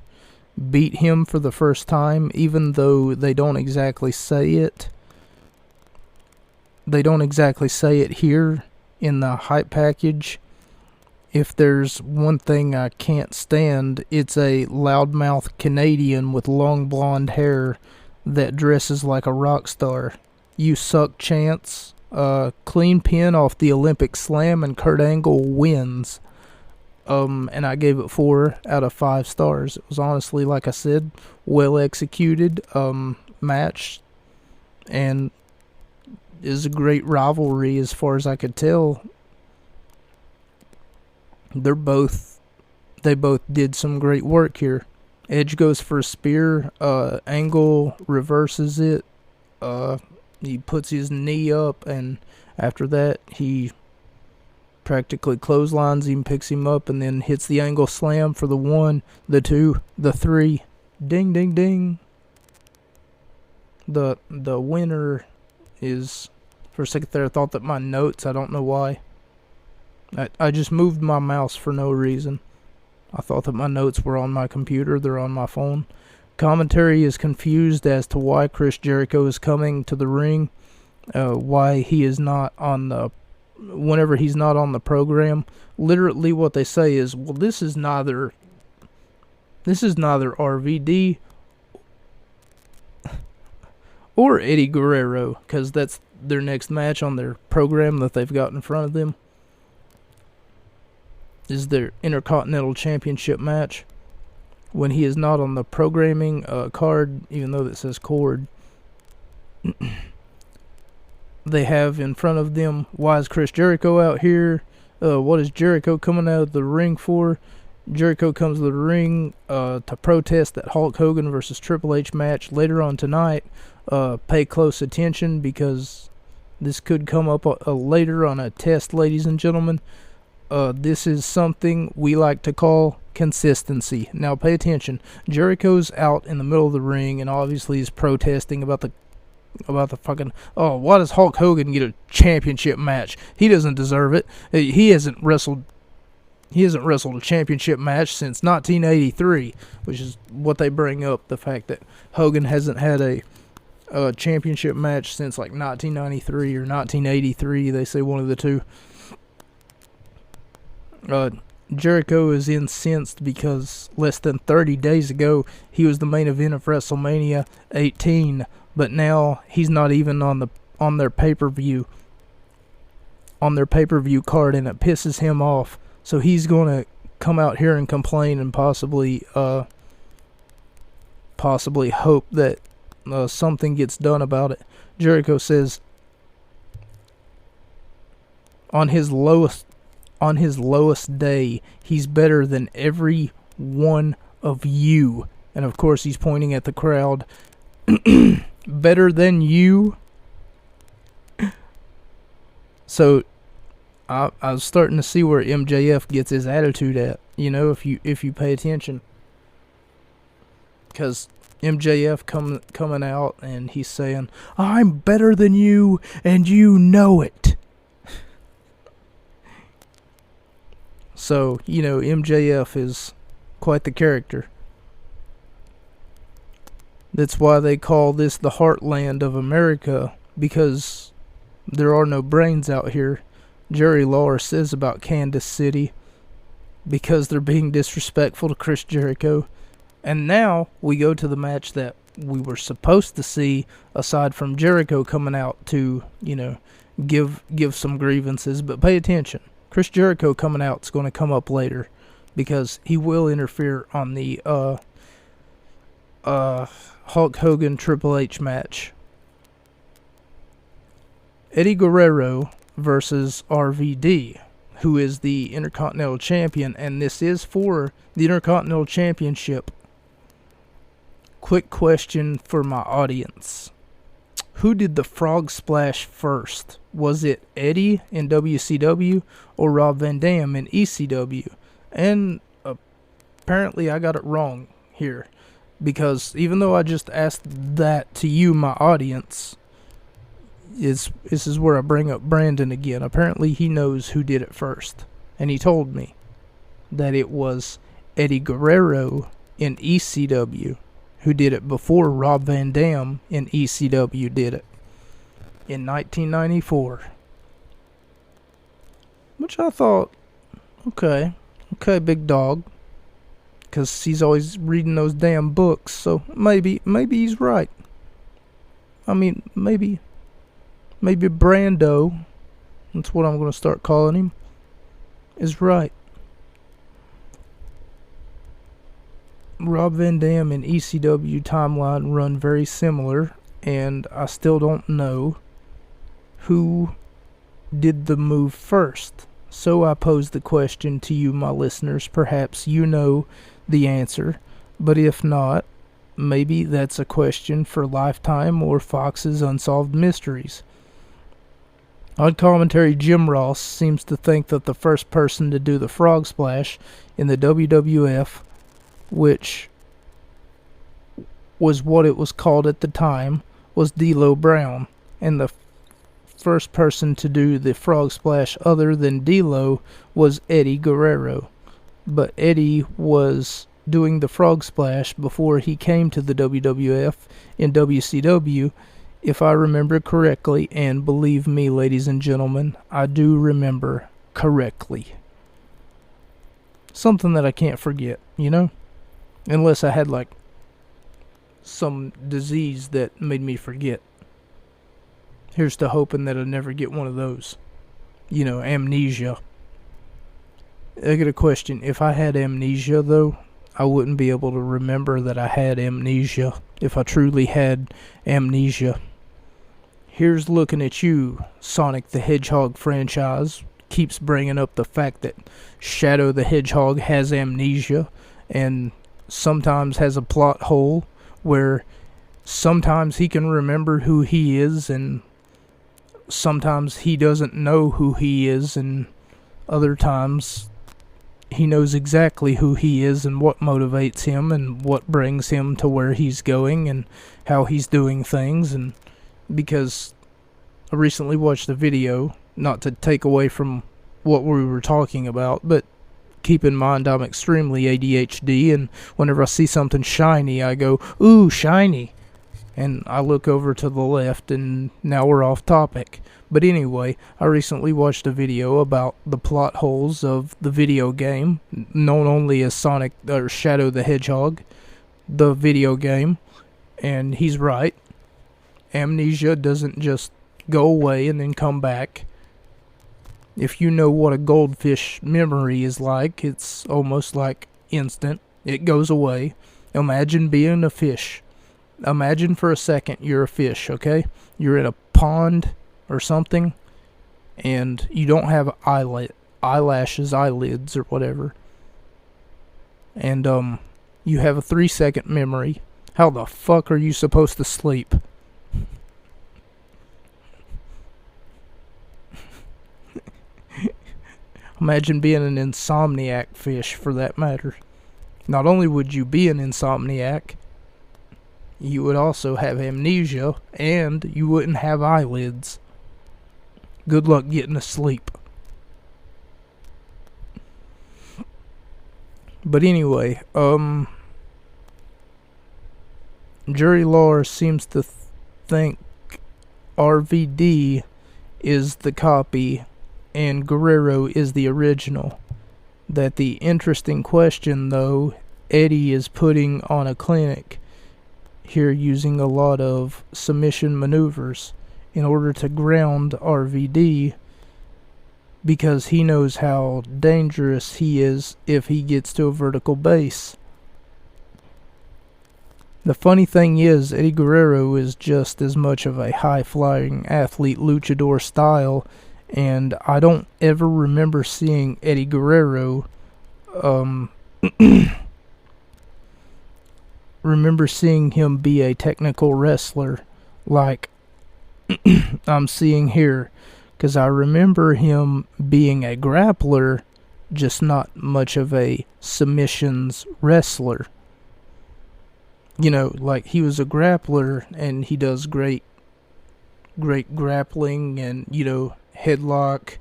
beat him for the first time, even though they don't exactly say it. They don't exactly say it here in the hype package. If there's one thing I can't stand, it's a loudmouth Canadian with long blonde hair that dresses like a rock star. You suck, Chance. Clean pin off the Olympic Slam, and Kurt Angle wins. And I gave it 4 out of 5 stars. It was honestly, like I said, well executed match, and is a great rivalry as far as I could tell. They both did some great work here. Edge goes for a spear. Angle reverses it. He puts his knee up, and after that, he practically clotheslines him, picks him up, and then hits the Angle Slam for the 1, the 2, the 3. Ding, ding, ding. The winner is... For a second there, I thought that my notes, I don't know why. I just moved my mouse for no reason. I thought that my notes were on my computer. They're on my phone. Commentary is confused as to why Chris Jericho is coming to the ring. Why he is not on the... Whenever he's not on the program. Literally what they say is, well, this is neither RVD or Eddie Guerrero, because that's their next match on their program that they've got in front of them. Is their Intercontinental Championship match. When he is not on the programming card, even though it says cord, they have in front of them, why is Chris Jericho out here? What is Jericho coming out of the ring for? Jericho comes to the ring to protest that Hulk Hogan versus Triple H match later on tonight. Pay close attention, because this could come up later on a test, ladies and gentlemen. This is something we like to call consistency. Now pay attention. Jericho's out in the middle of the ring, and obviously he's protesting about the fucking, oh, why does Hulk Hogan get a championship match? He doesn't deserve it. He hasn't wrestled a championship match since 1983, which is what they bring up, the fact that Hogan hasn't had a championship match since like 1993 or 1983. They say one of the two. Jericho is incensed because less than 30 days ago he was the main event of WrestleMania 18, but now he's not even on their pay-per-view card, and it pisses him off. So he's going to come out here and complain and possibly hope that something gets done about it. Jericho says on his lowest day, he's better than every one of you. And of course he's pointing at the crowd. Better than you? So I was starting to see where MJF gets his attitude at, you know, if you pay attention. Because MJF coming out and he's saying, I'm better than you and you know it. So, you know, MJF is quite the character. That's why they call this the heartland of America, because there are no brains out here. Jerry Lawler says about Kansas City, because they're being disrespectful to Chris Jericho. And now we go to the match that we were supposed to see, aside from Jericho coming out to, give some grievances. But pay attention. Chris Jericho coming out is going to come up later, because he will interfere on the Hulk Hogan Triple H match. Eddie Guerrero versus RVD, who is the Intercontinental Champion, and this is for the Intercontinental Championship. Quick question for my audience. Who did the frog splash first? Was it Eddie in WCW or Rob Van Dam in ECW? And apparently I got it wrong here, because even though I just asked that to you, my audience, this is where I bring up Brandon again. Apparently he knows who did it first, and he told me that it was Eddie Guerrero in ECW who did it before Rob Van Dam in ECW did it in 1994. Which I thought, okay, big dog, because he's always reading those damn books, so maybe he's right. I mean, maybe Brando, that's what I'm going to start calling him, is right. Rob Van Dam and ECW timeline run very similar, and I still don't know who did the move first. So I pose the question to you, my listeners. Perhaps you know the answer, but if not, maybe that's a question for Lifetime or Fox's Unsolved Mysteries. On commentary, Jim Ross seems to think that the first person to do the frog splash in the WWF, which was what it was called at the time, was D'Lo Brown, and the first person to do the frog splash other than D'Lo was Eddie Guerrero. But Eddie was doing the frog splash before he came to the WWF in WCW, if I remember correctly, and believe me, ladies and gentlemen, I do remember correctly. Something that I can't forget, Unless I had, some disease that made me forget. Here's to hoping that I never get one of those. Amnesia. I got a question. If I had amnesia, though, I wouldn't be able to remember that I had amnesia, if I truly had amnesia. Here's looking at you, Sonic the Hedgehog franchise. Keeps bringing up the fact that Shadow the Hedgehog has amnesia, and sometimes has a plot hole where sometimes he can remember who he is, and sometimes he doesn't know who he is, and other times he knows exactly who he is and what motivates him and what brings him to where he's going and how he's doing things. And because I recently watched a video, not to take away from what we were talking about, but keep in mind I'm extremely ADHD, and whenever I see something shiny, I go, ooh, shiny. And I look over to the left, and now we're off topic. But anyway, I recently watched a video about the plot holes of the video game, known only as Sonic or Shadow the Hedgehog, the video game, and he's right. Amnesia doesn't just go away and then come back. If you know what a goldfish memory is like, it's almost like instant. It goes away. Imagine being a fish. Imagine for a second you're a fish, okay? You're in a pond or something, and you don't have eyelids or whatever. And you have a 3-second memory. How the fuck are you supposed to sleep? Imagine being an insomniac fish, for that matter. Not only would you be an insomniac, you would also have amnesia, and you wouldn't have eyelids. Good luck getting to sleep. But anyway, Jerry Lawler seems to think RVD is the copy and Guerrero is the original. That the interesting question, though, Eddie is putting on a clinic here using a lot of submission maneuvers in order to ground RVD, because he knows how dangerous he is if he gets to a vertical base. The funny thing is, Eddie Guerrero is just as much of a high-flying athlete, luchador style, and I don't ever remember seeing Eddie Guerrero remember seeing him be a technical wrestler like I'm seeing here, because I remember him being a grappler, just not much of a submissions wrestler. You know, like he was a grappler and he does great grappling and, you know, headlock,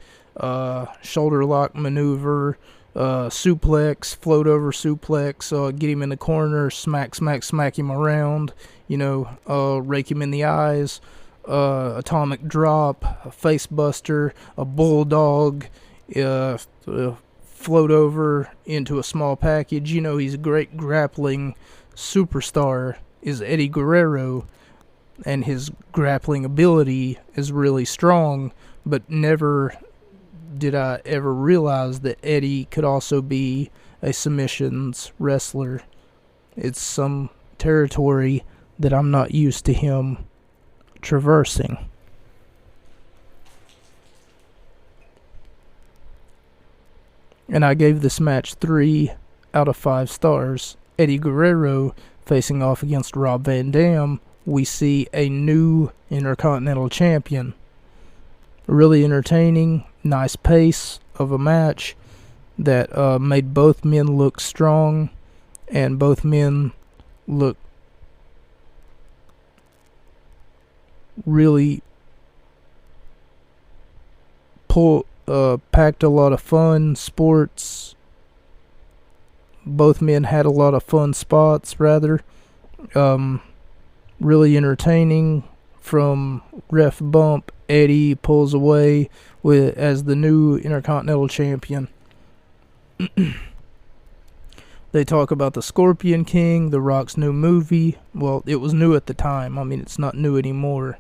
shoulder lock maneuver, suplex, float over suplex, get him in the corner, smack him around, you know, rake him in the eyes, atomic drop, a face buster, a bulldog, float over into a small package. You know, he's a great grappling superstar is Eddie Guerrero, and his grappling ability is really strong, but never did I ever realize that Eddie could also be a submissions wrestler. It's some territory that I'm not used to him traversing. And I gave this match 3 out of 5 stars. Eddie Guerrero facing off against Rob Van Dam. We see a new Intercontinental Champion. Really entertaining, nice pace of a match that made both men look strong, and both men look really packed a lot of fun, sports. Both men had a lot of fun spots, rather. Really entertaining. From ref bump, Eddie pulls away as the new Intercontinental Champion. They talk about the Scorpion King, The Rock's new movie. Well, it was new at the time. I mean, it's not new anymore.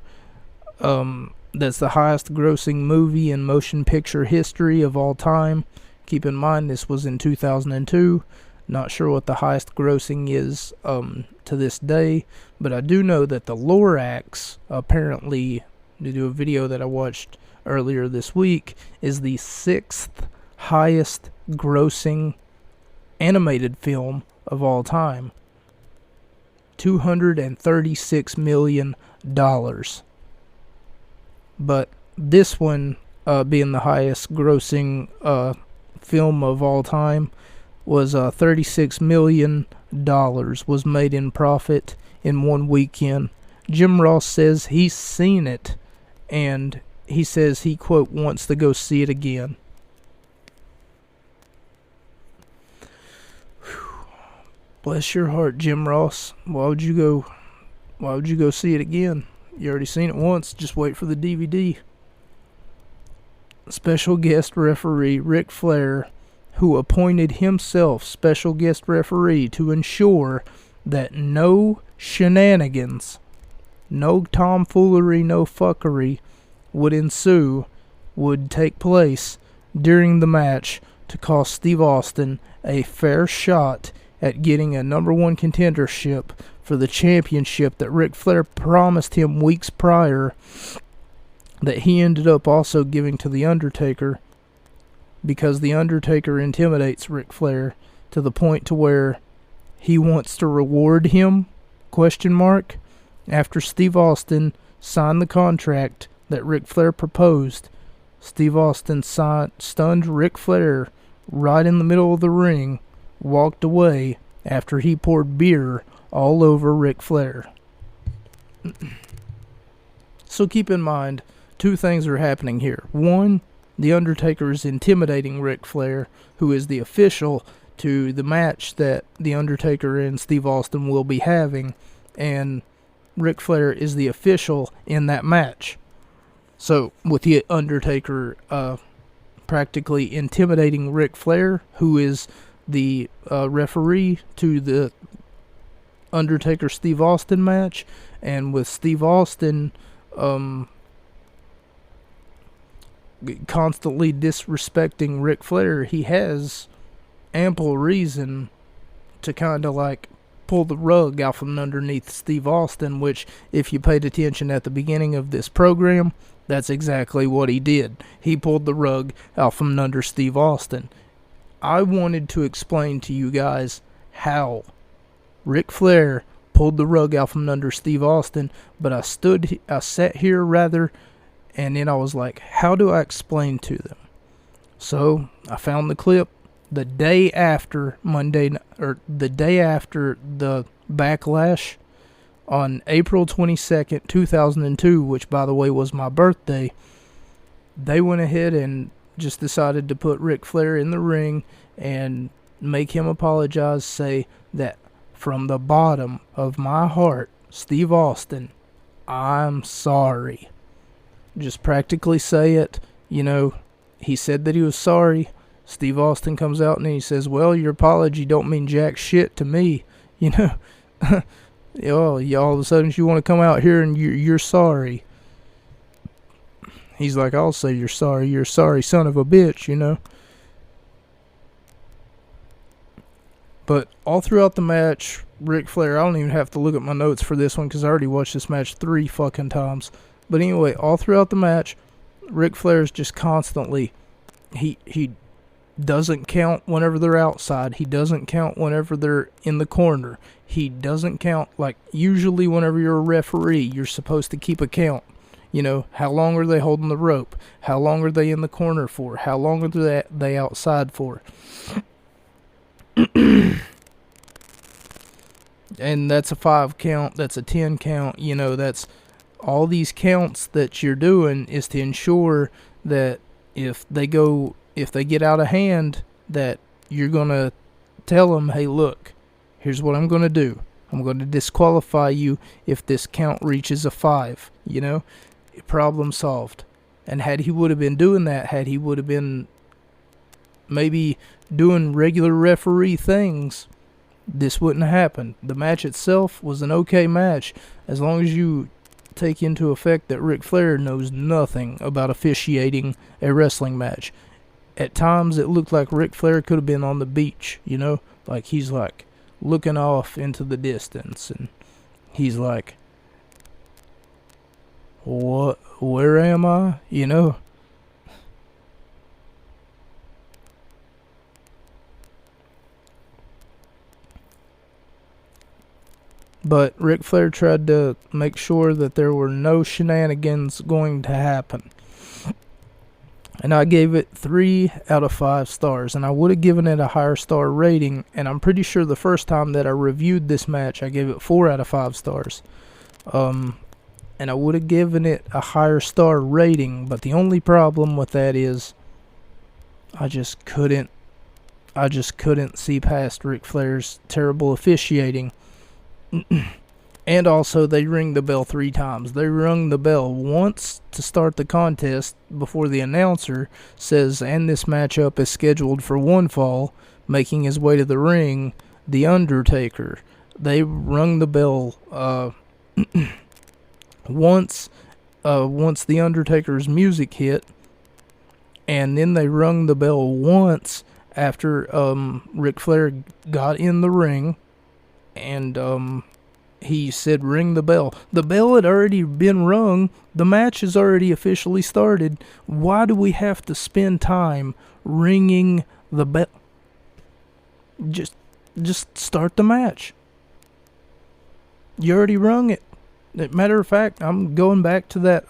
That's the highest grossing movie in motion picture history of all time. Keep in mind, this was in 2002. Not sure what the highest grossing is to this day, but I do know that the Lorax, apparently, to do a video that I watched earlier this week, is the 6th highest grossing animated film of all time. $236 million. But this one, being the highest grossing film of all time, was $36 million was made in profit in one weekend. Jim Ross says he's seen it, and he says he, quote, wants to go see it again. Whew. Bless your heart, Jim Ross. Why would you go see it again? You already seen it once. Just wait for the DVD. Special guest referee Ric Flair, who appointed himself special guest referee to ensure that no shenanigans, no tomfoolery, no fuckery would ensue, would take place during the match to cost Steve Austin a fair shot at getting a number 1 contendership for the championship that Ric Flair promised him weeks prior, that he ended up also giving to the Undertaker, because the Undertaker intimidates Ric Flair to the point to where he wants to reward him, ? After Steve Austin signed the contract that Ric Flair proposed, Steve Austin stunned Ric Flair right in the middle of the ring, walked away after he poured beer all over Ric Flair. So keep in mind, 2 things are happening here. 1, The Undertaker is intimidating Ric Flair, who is the official to the match that The Undertaker and Steve Austin will be having. and Ric Flair is the official in that match. So, with the Undertaker practically intimidating Ric Flair, who is the referee to the Undertaker Steve Austin match, and with Steve Austin constantly disrespecting Ric Flair, he has ample reason to kind of like pull the rug out from underneath Steve Austin, which, if you paid attention at the beginning of this program, that's exactly what he did. He pulled the rug out from under Steve Austin. I wanted to explain to you guys how Ric Flair pulled the rug out from under Steve Austin, but I sat here rather, and then I was like, how do I explain to them? So I found the clip the day after the day after the Backlash on April 22nd, 2002, which by the way was my birthday. They went ahead and just decided to put Ric Flair in the ring and make him apologize, say that from the bottom of my heart, Steve Austin, I'm sorry. Just practically say it. You know, he said that he was sorry. Steve Austin comes out and he says, well, your apology don't mean jack shit to me. You know, all of a sudden you want to come out here and you're sorry. He's like, I'll say you're sorry son of a bitch, you know. But all throughout the match, Ric Flair, I don't even have to look at my notes for this one because I already watched this match 3 fucking times. But anyway, all throughout the match, Ric Flair's just constantly, he doesn't count whenever they're outside. He doesn't count whenever they're in the corner. He doesn't count, like, usually whenever you're a referee, you're supposed to keep a count. You know, how long are they holding the rope? How long are they in the corner for? How long are they outside for? And that's a 5 count, that's a 10 count, you know, that's all these counts that you're doing is to ensure that if they get out of hand, that you're going to tell them, hey, look, here's what I'm going to do. I'm going to disqualify you if this count reaches a 5, you know, problem solved. And had he would have been doing that, had he would have been maybe doing regular referee things, this wouldn't have happened. The match itself was an okay match, as long as you take into effect that Ric Flair knows nothing about officiating a wrestling match. At times it looked like Ric Flair could have been on the beach, you know, like he's like looking off into the distance and he's like, what, where am I, you know? But Ric Flair tried to make sure that there were no shenanigans going to happen. And I gave it 3 out of 5 stars. And I would have given it a higher star rating. And I'm pretty sure the first time that I reviewed this match, I gave it 4 out of 5 stars. And I would have given it a higher star rating. But the only problem with that is I just couldn't see past Ric Flair's terrible officiating. And also, they ring the bell 3 times. They rung the bell once to start the contest before the announcer says, and this matchup is scheduled for one fall, making his way to the ring, the Undertaker. They rung the bell once the Undertaker's music hit, and then they rung the bell once after Ric Flair got in the ring. And he said, ring the bell. The bell had already been rung. The match has already officially started. Why do we have to spend time ringing the bell? Just start the match. You already rung it. Matter of fact, I'm going back to that.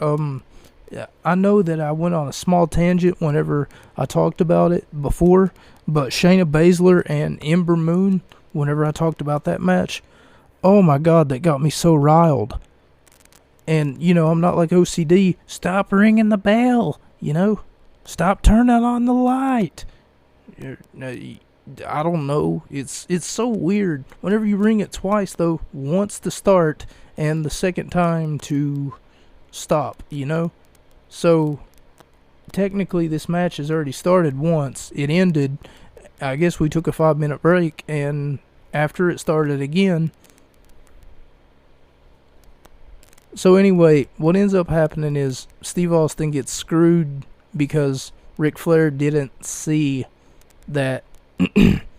I know that I went on a small tangent whenever I talked about it before, but Shayna Baszler and Ember Moon, whenever I talked about that match, oh my God, that got me so riled. And, you know, I'm not like OCD. Stop ringing the bell, you know. Stop turning on the light. I don't know. It's so weird. Whenever you ring it twice, though, once to start and the second time to stop, you know? So, technically, this match has already started once. It ended. I guess we took a 5-minute break, and after it started again. So anyway, what ends up happening is Steve Austin gets screwed because Ric Flair didn't see that.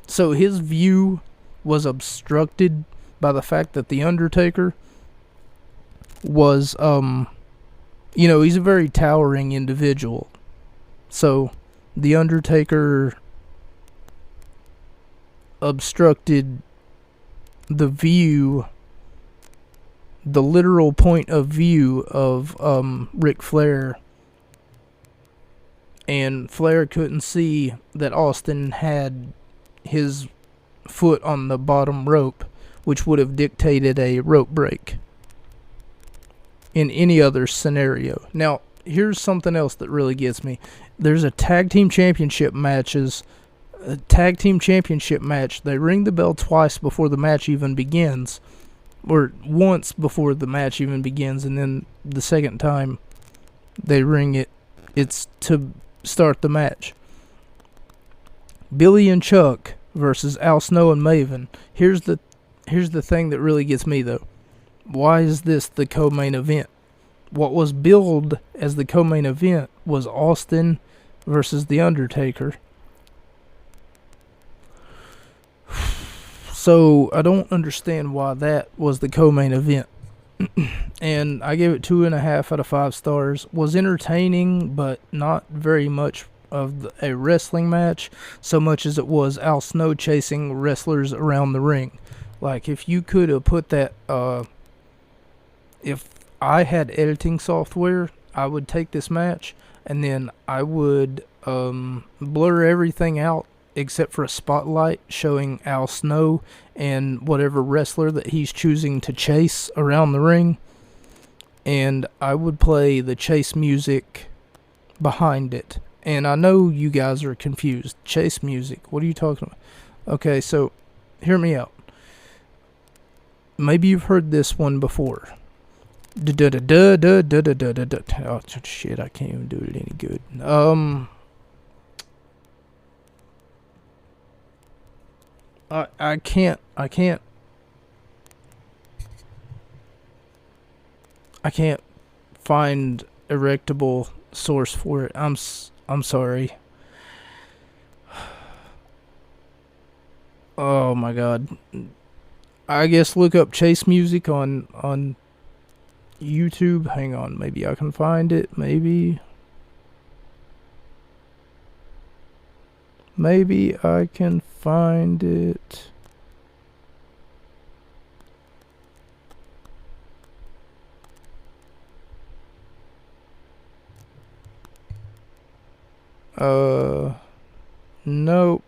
So his view was obstructed by the fact that the Undertaker was, he's a very towering individual. So the Undertaker obstructed the view, the literal point of view of Ric Flair, and Flair couldn't see that Austin had his foot on the bottom rope, which would have dictated a rope break in any other scenario. Now, here's something else that really gets me. There's a tag team championship match. They ring the bell twice before the match even begins, or once before the match even begins, and then the second time they ring it, it's to start the match. Billy and Chuck versus Al Snow and Maven. Here's the thing that really gets me, though. Why is this the co-main event? What was billed as the co-main event was Austin versus The Undertaker. So I don't understand why that was the co-main event. And I gave it 2.5 out of 5 stars. Was entertaining, but not very much of a wrestling match, so much as it was Al Snow chasing wrestlers around the ring. Like, if you could have put that, if I had editing software, I would take this match and then I would blur everything out except for a spotlight showing Al Snow and whatever wrestler that he's choosing to chase around the ring. And I would play the chase music behind it. And I know you guys are confused. Chase music. What are you talking about? Okay, so hear me out. Maybe you've heard this one before. Oh shit, I can't even do it any good. I can't find a erectable source for it. I'm sorry. Oh my god. I guess look up chase music on YouTube. Hang on, maybe I can find it. Maybe I can find it. Nope.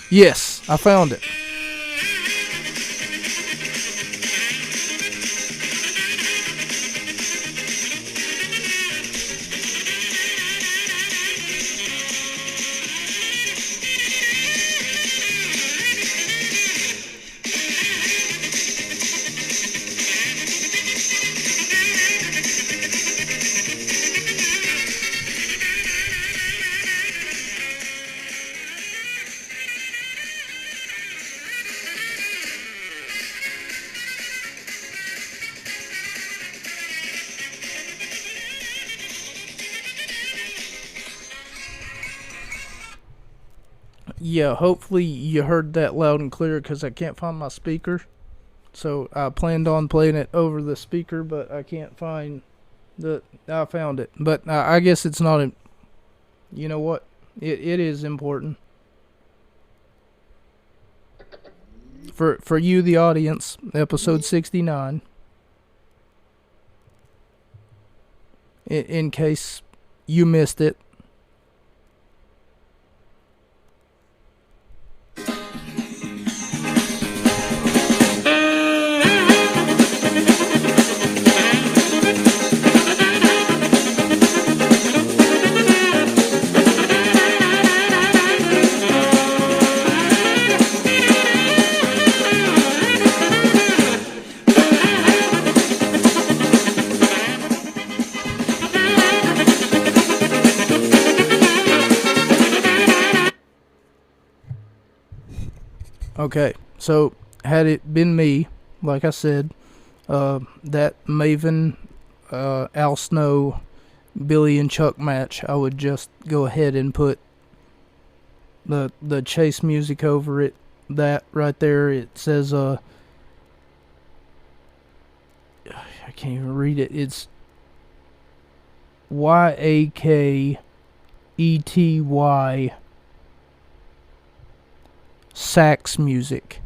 Yes, I found it. Yeah, hopefully you heard that loud and clear because I can't find my speaker. So I planned on playing it over the speaker, but I can't find I found it. But I guess it's not, you know what? It is important. For you, the audience, episode 69. In case you missed it. Okay, so had it been me, like I said, that Maven, Al Snow, Billy and Chuck match, I would just go ahead and put the chase music over it. That right there, it says, I can't even read it. It's YAKETY sax music.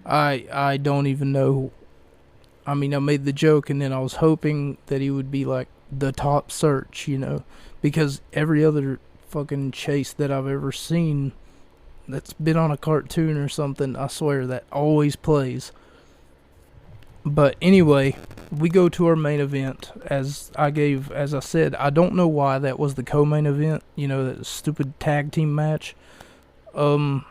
I don't even know. I mean, I made the joke and then I was hoping that he would be like the top search, you know, because every other fucking chase that I've ever seen that's been on a cartoon or something, I swear that always plays. But anyway, we go to our main event. As I said, I don't know why that was the co-main event, you know, that stupid tag team match. A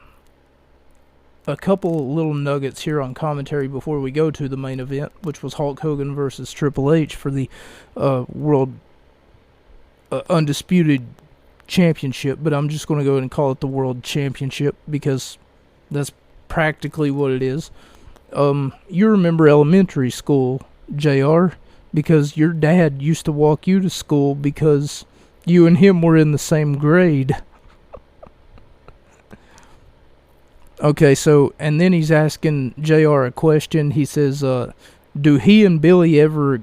couple little nuggets here on commentary before we go to the main event, which was Hulk Hogan versus Triple H for the World Undisputed Championship, but I'm just going to go ahead and call it the World Championship because that's practically what it is. You remember elementary school, JR, because your dad used to walk you to school because you and him were in the same grade. Okay, so, and then he's asking JR a question. He says, do he and Billy ever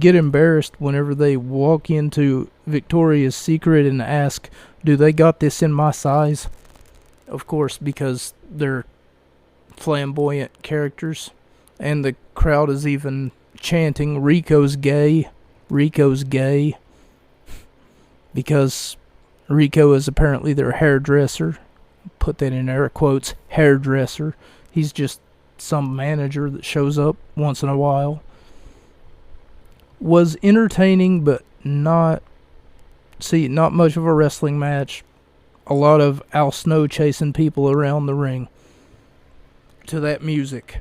get embarrassed whenever they walk into Victoria's Secret and ask, do they got this in my size? Of course, because they're flamboyant characters, and the crowd is even chanting, Rico's gay, Rico's gay, because Rico is apparently their hairdresser. Put that in air quotes, hairdresser. He's just some manager that shows up once in a while. Was entertaining, but not much of a wrestling match. A lot of Al Snow chasing people around the ring to that music.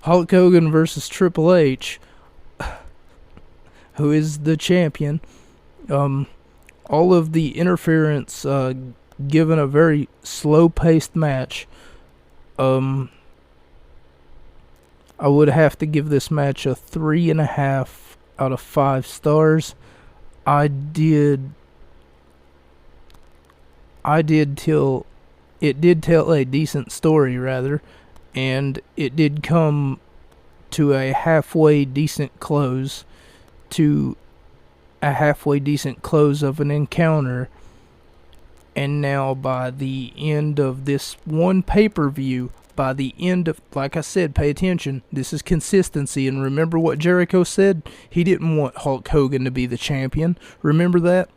Hulk Hogan versus Triple H, who is the champion. All of the interference given a very slow-paced match. I would have to give this match a 3.5 out of 5 stars. It did tell a decent story, rather, and it did come to a halfway decent close of an encounter. And now by the end of this one pay-per-view, by the end of, like I said, pay attention, this is consistency, and remember what Jericho said? He didn't want Hulk Hogan to be the champion. Remember that?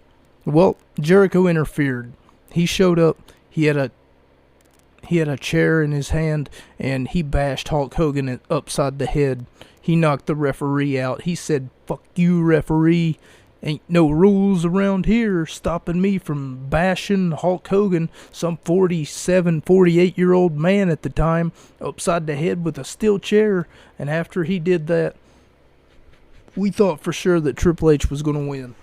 Well, Jericho interfered. He showed up, he had a chair in his hand, and he bashed Hulk Hogan upside the head. He knocked the referee out. He said, "Fuck you, referee. Ain't no rules around here stopping me from bashing Hulk Hogan," some 47, 48-year-old man at the time, upside the head with a steel chair. And after he did that, we thought for sure that Triple H was going to win.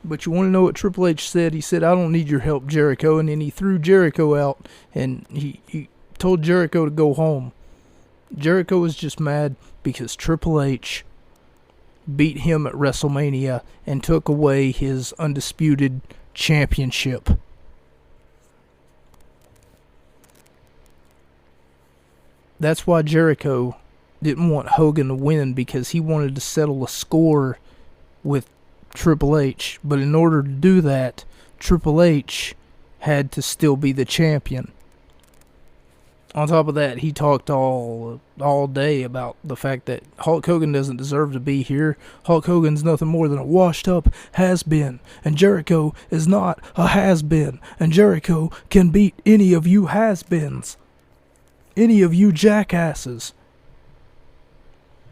But you want to know what Triple H said? He said, "I don't need your help, Jericho." And then he threw Jericho out, and he told Jericho to go home. Jericho was just mad because Triple H beat him at WrestleMania and took away his undisputed championship. That's why Jericho didn't want Hogan to win, because he wanted to settle a score with Triple H. But in order to do that, Triple H had to still be the champion. On top of that, he talked all day about the fact that Hulk Hogan doesn't deserve to be here. Hulk Hogan's nothing more than a washed-up has-been, and Jericho is not a has-been, and Jericho can beat any of you has-beens, any of you jackasses.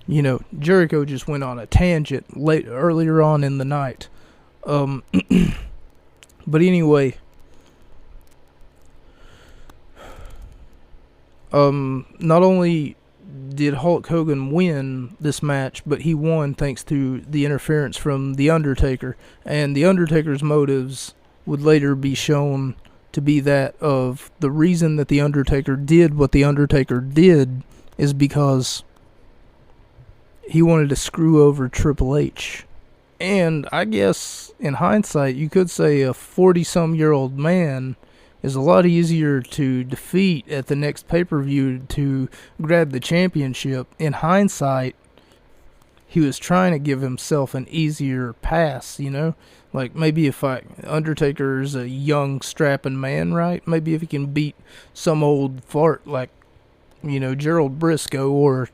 You know, Jericho just went on a tangent earlier on in the night. But anyway, not only did Hulk Hogan win this match, but he won thanks to the interference from The Undertaker. And The Undertaker's motives would later be shown to be that of the reason that The Undertaker did what The Undertaker did is because he wanted to screw over Triple H. And I guess, in hindsight, you could say a 40-some-year-old man is a lot easier to defeat at the next pay-per-view to grab the championship. In hindsight, he was trying to give himself an easier pass, you know? Like, maybe if Undertaker's a young, strapping man, right? Maybe if he can beat some old fart like, you know, Gerald Briscoe or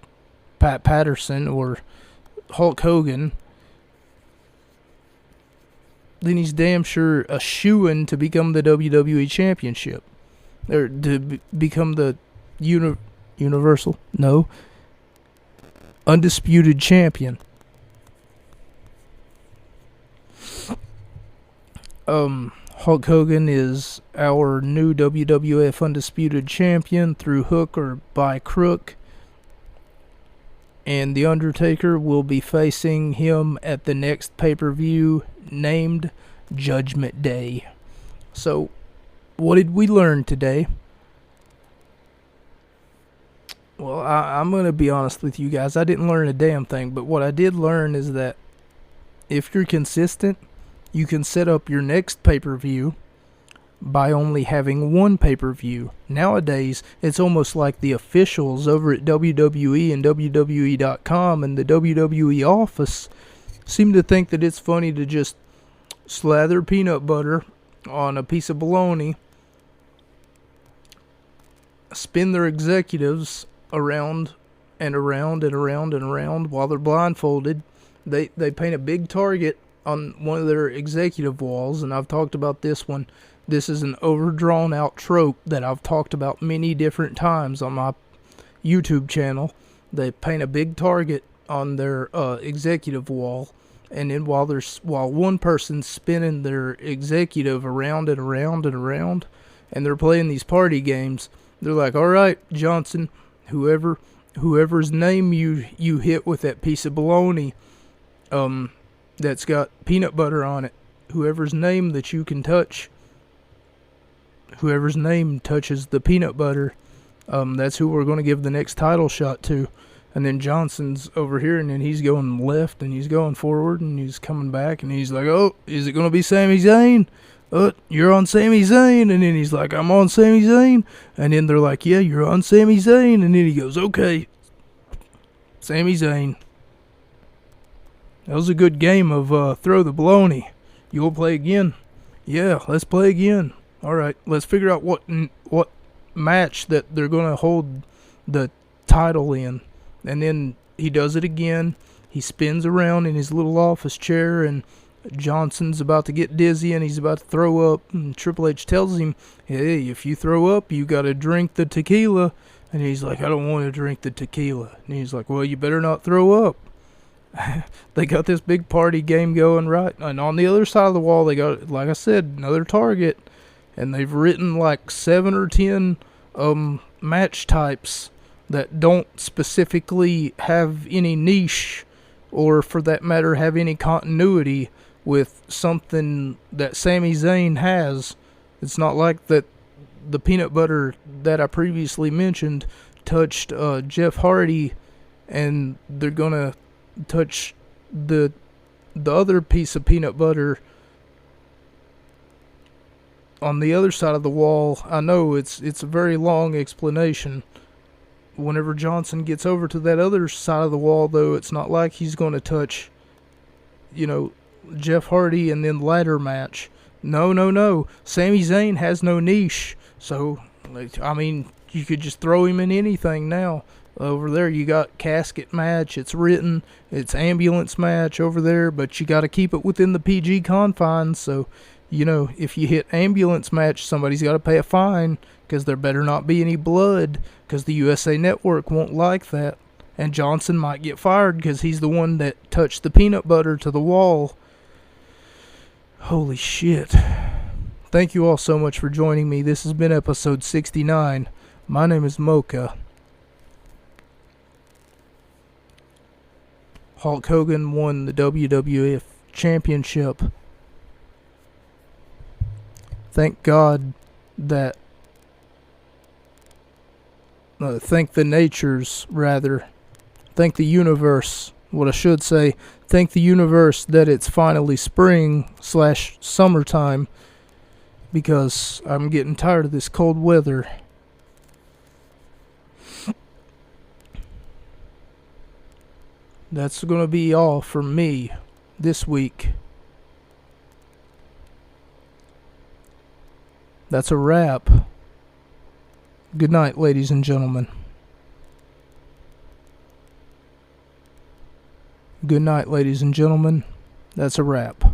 Pat Patterson or Hulk Hogan, then he's damn sure a shoo-in to become the WWE Championship. Or to become the Universal? No. Undisputed Champion. Hulk Hogan is our new WWF Undisputed Champion through hook or by crook. And The Undertaker will be facing him at the next pay-per-view named Judgment Day. So, what did we learn today? Well, I'm going to be honest with you guys. I didn't learn a damn thing, but what I did learn is that if you're consistent, you can set up your next pay-per-view by only having one pay-per-view. Nowadays, it's almost like the officials over at WWE and WWE.com and the WWE office seem to think that it's funny to just slather peanut butter on a piece of bologna, spin their executives around and around and around and around while they're blindfolded. They paint a big target on one of their executive walls, and I've talked about this one. This is an overdrawn out trope that I've talked about many different times on my YouTube channel. They paint a big target on their executive wall, and then while one person's spinning their executive around and around and around, and they're playing these party games, they're like, "All right, Johnson, whoever's name you hit with that piece of bologna, that's got peanut butter on it, whoever's name that you can touch, whoever's name touches the peanut butter, that's who we're going to give the next title shot to." And then Johnson's over here, and then he's going left, and he's going forward, and he's coming back, and he's like, "Oh, is it going to be Sami Zayn? You're on Sami Zayn." And then he's like, "I'm on Sami Zayn." And then they're like, "Yeah, you're on Sami Zayn." And then he goes, "Okay, Sami Zayn. That was a good game of throw the bologna. You will play again?" "Yeah, let's play again." "All right, let's figure out what match that they're going to hold the title in." And then he does it again. He spins around in his little office chair, and Johnson's about to get dizzy, and he's about to throw up. And Triple H tells him, "Hey, if you throw up, you got to drink the tequila." And he's like, "I don't want to drink the tequila." And he's like, "Well, you better not throw up." They got this big party game going, right? And on the other side of the wall, they got, like I said, another target. And they've written like 7 or 10 match types that don't specifically have any niche, or for that matter have any continuity with something that Sami Zayn has. It's not like that the peanut butter that I previously mentioned touched Jeff Hardy, and they're gonna touch the other piece of peanut butter on the other side of the wall. I know it's a very long explanation. Whenever Johnson gets over to that other side of the wall, though, it's not like he's going to touch, Jeff Hardy and then ladder match. No. Sami Zayn has no niche. So, you could just throw him in anything now. Over there, you got casket match. It's written. It's ambulance match over there, but you got to keep it within the PG confines. So, if you hit ambulance match, somebody's got to pay a fine, because there better not be any blood, because the USA Network won't like that. And Johnson might get fired because he's the one that touched the peanut butter to the wall. Holy shit. Thank you all so much for joining me. This has been episode 69. My name is Mocha. Hulk Hogan won the WWF Championship. Thank God that... thank the natures, rather. Thank the universe. What I should say, thank the universe that it's finally spring/summertime, because I'm getting tired of this cold weather. That's going to be all from me this week. That's a wrap. Good night, ladies and gentlemen. Good night, ladies and gentlemen. That's a wrap.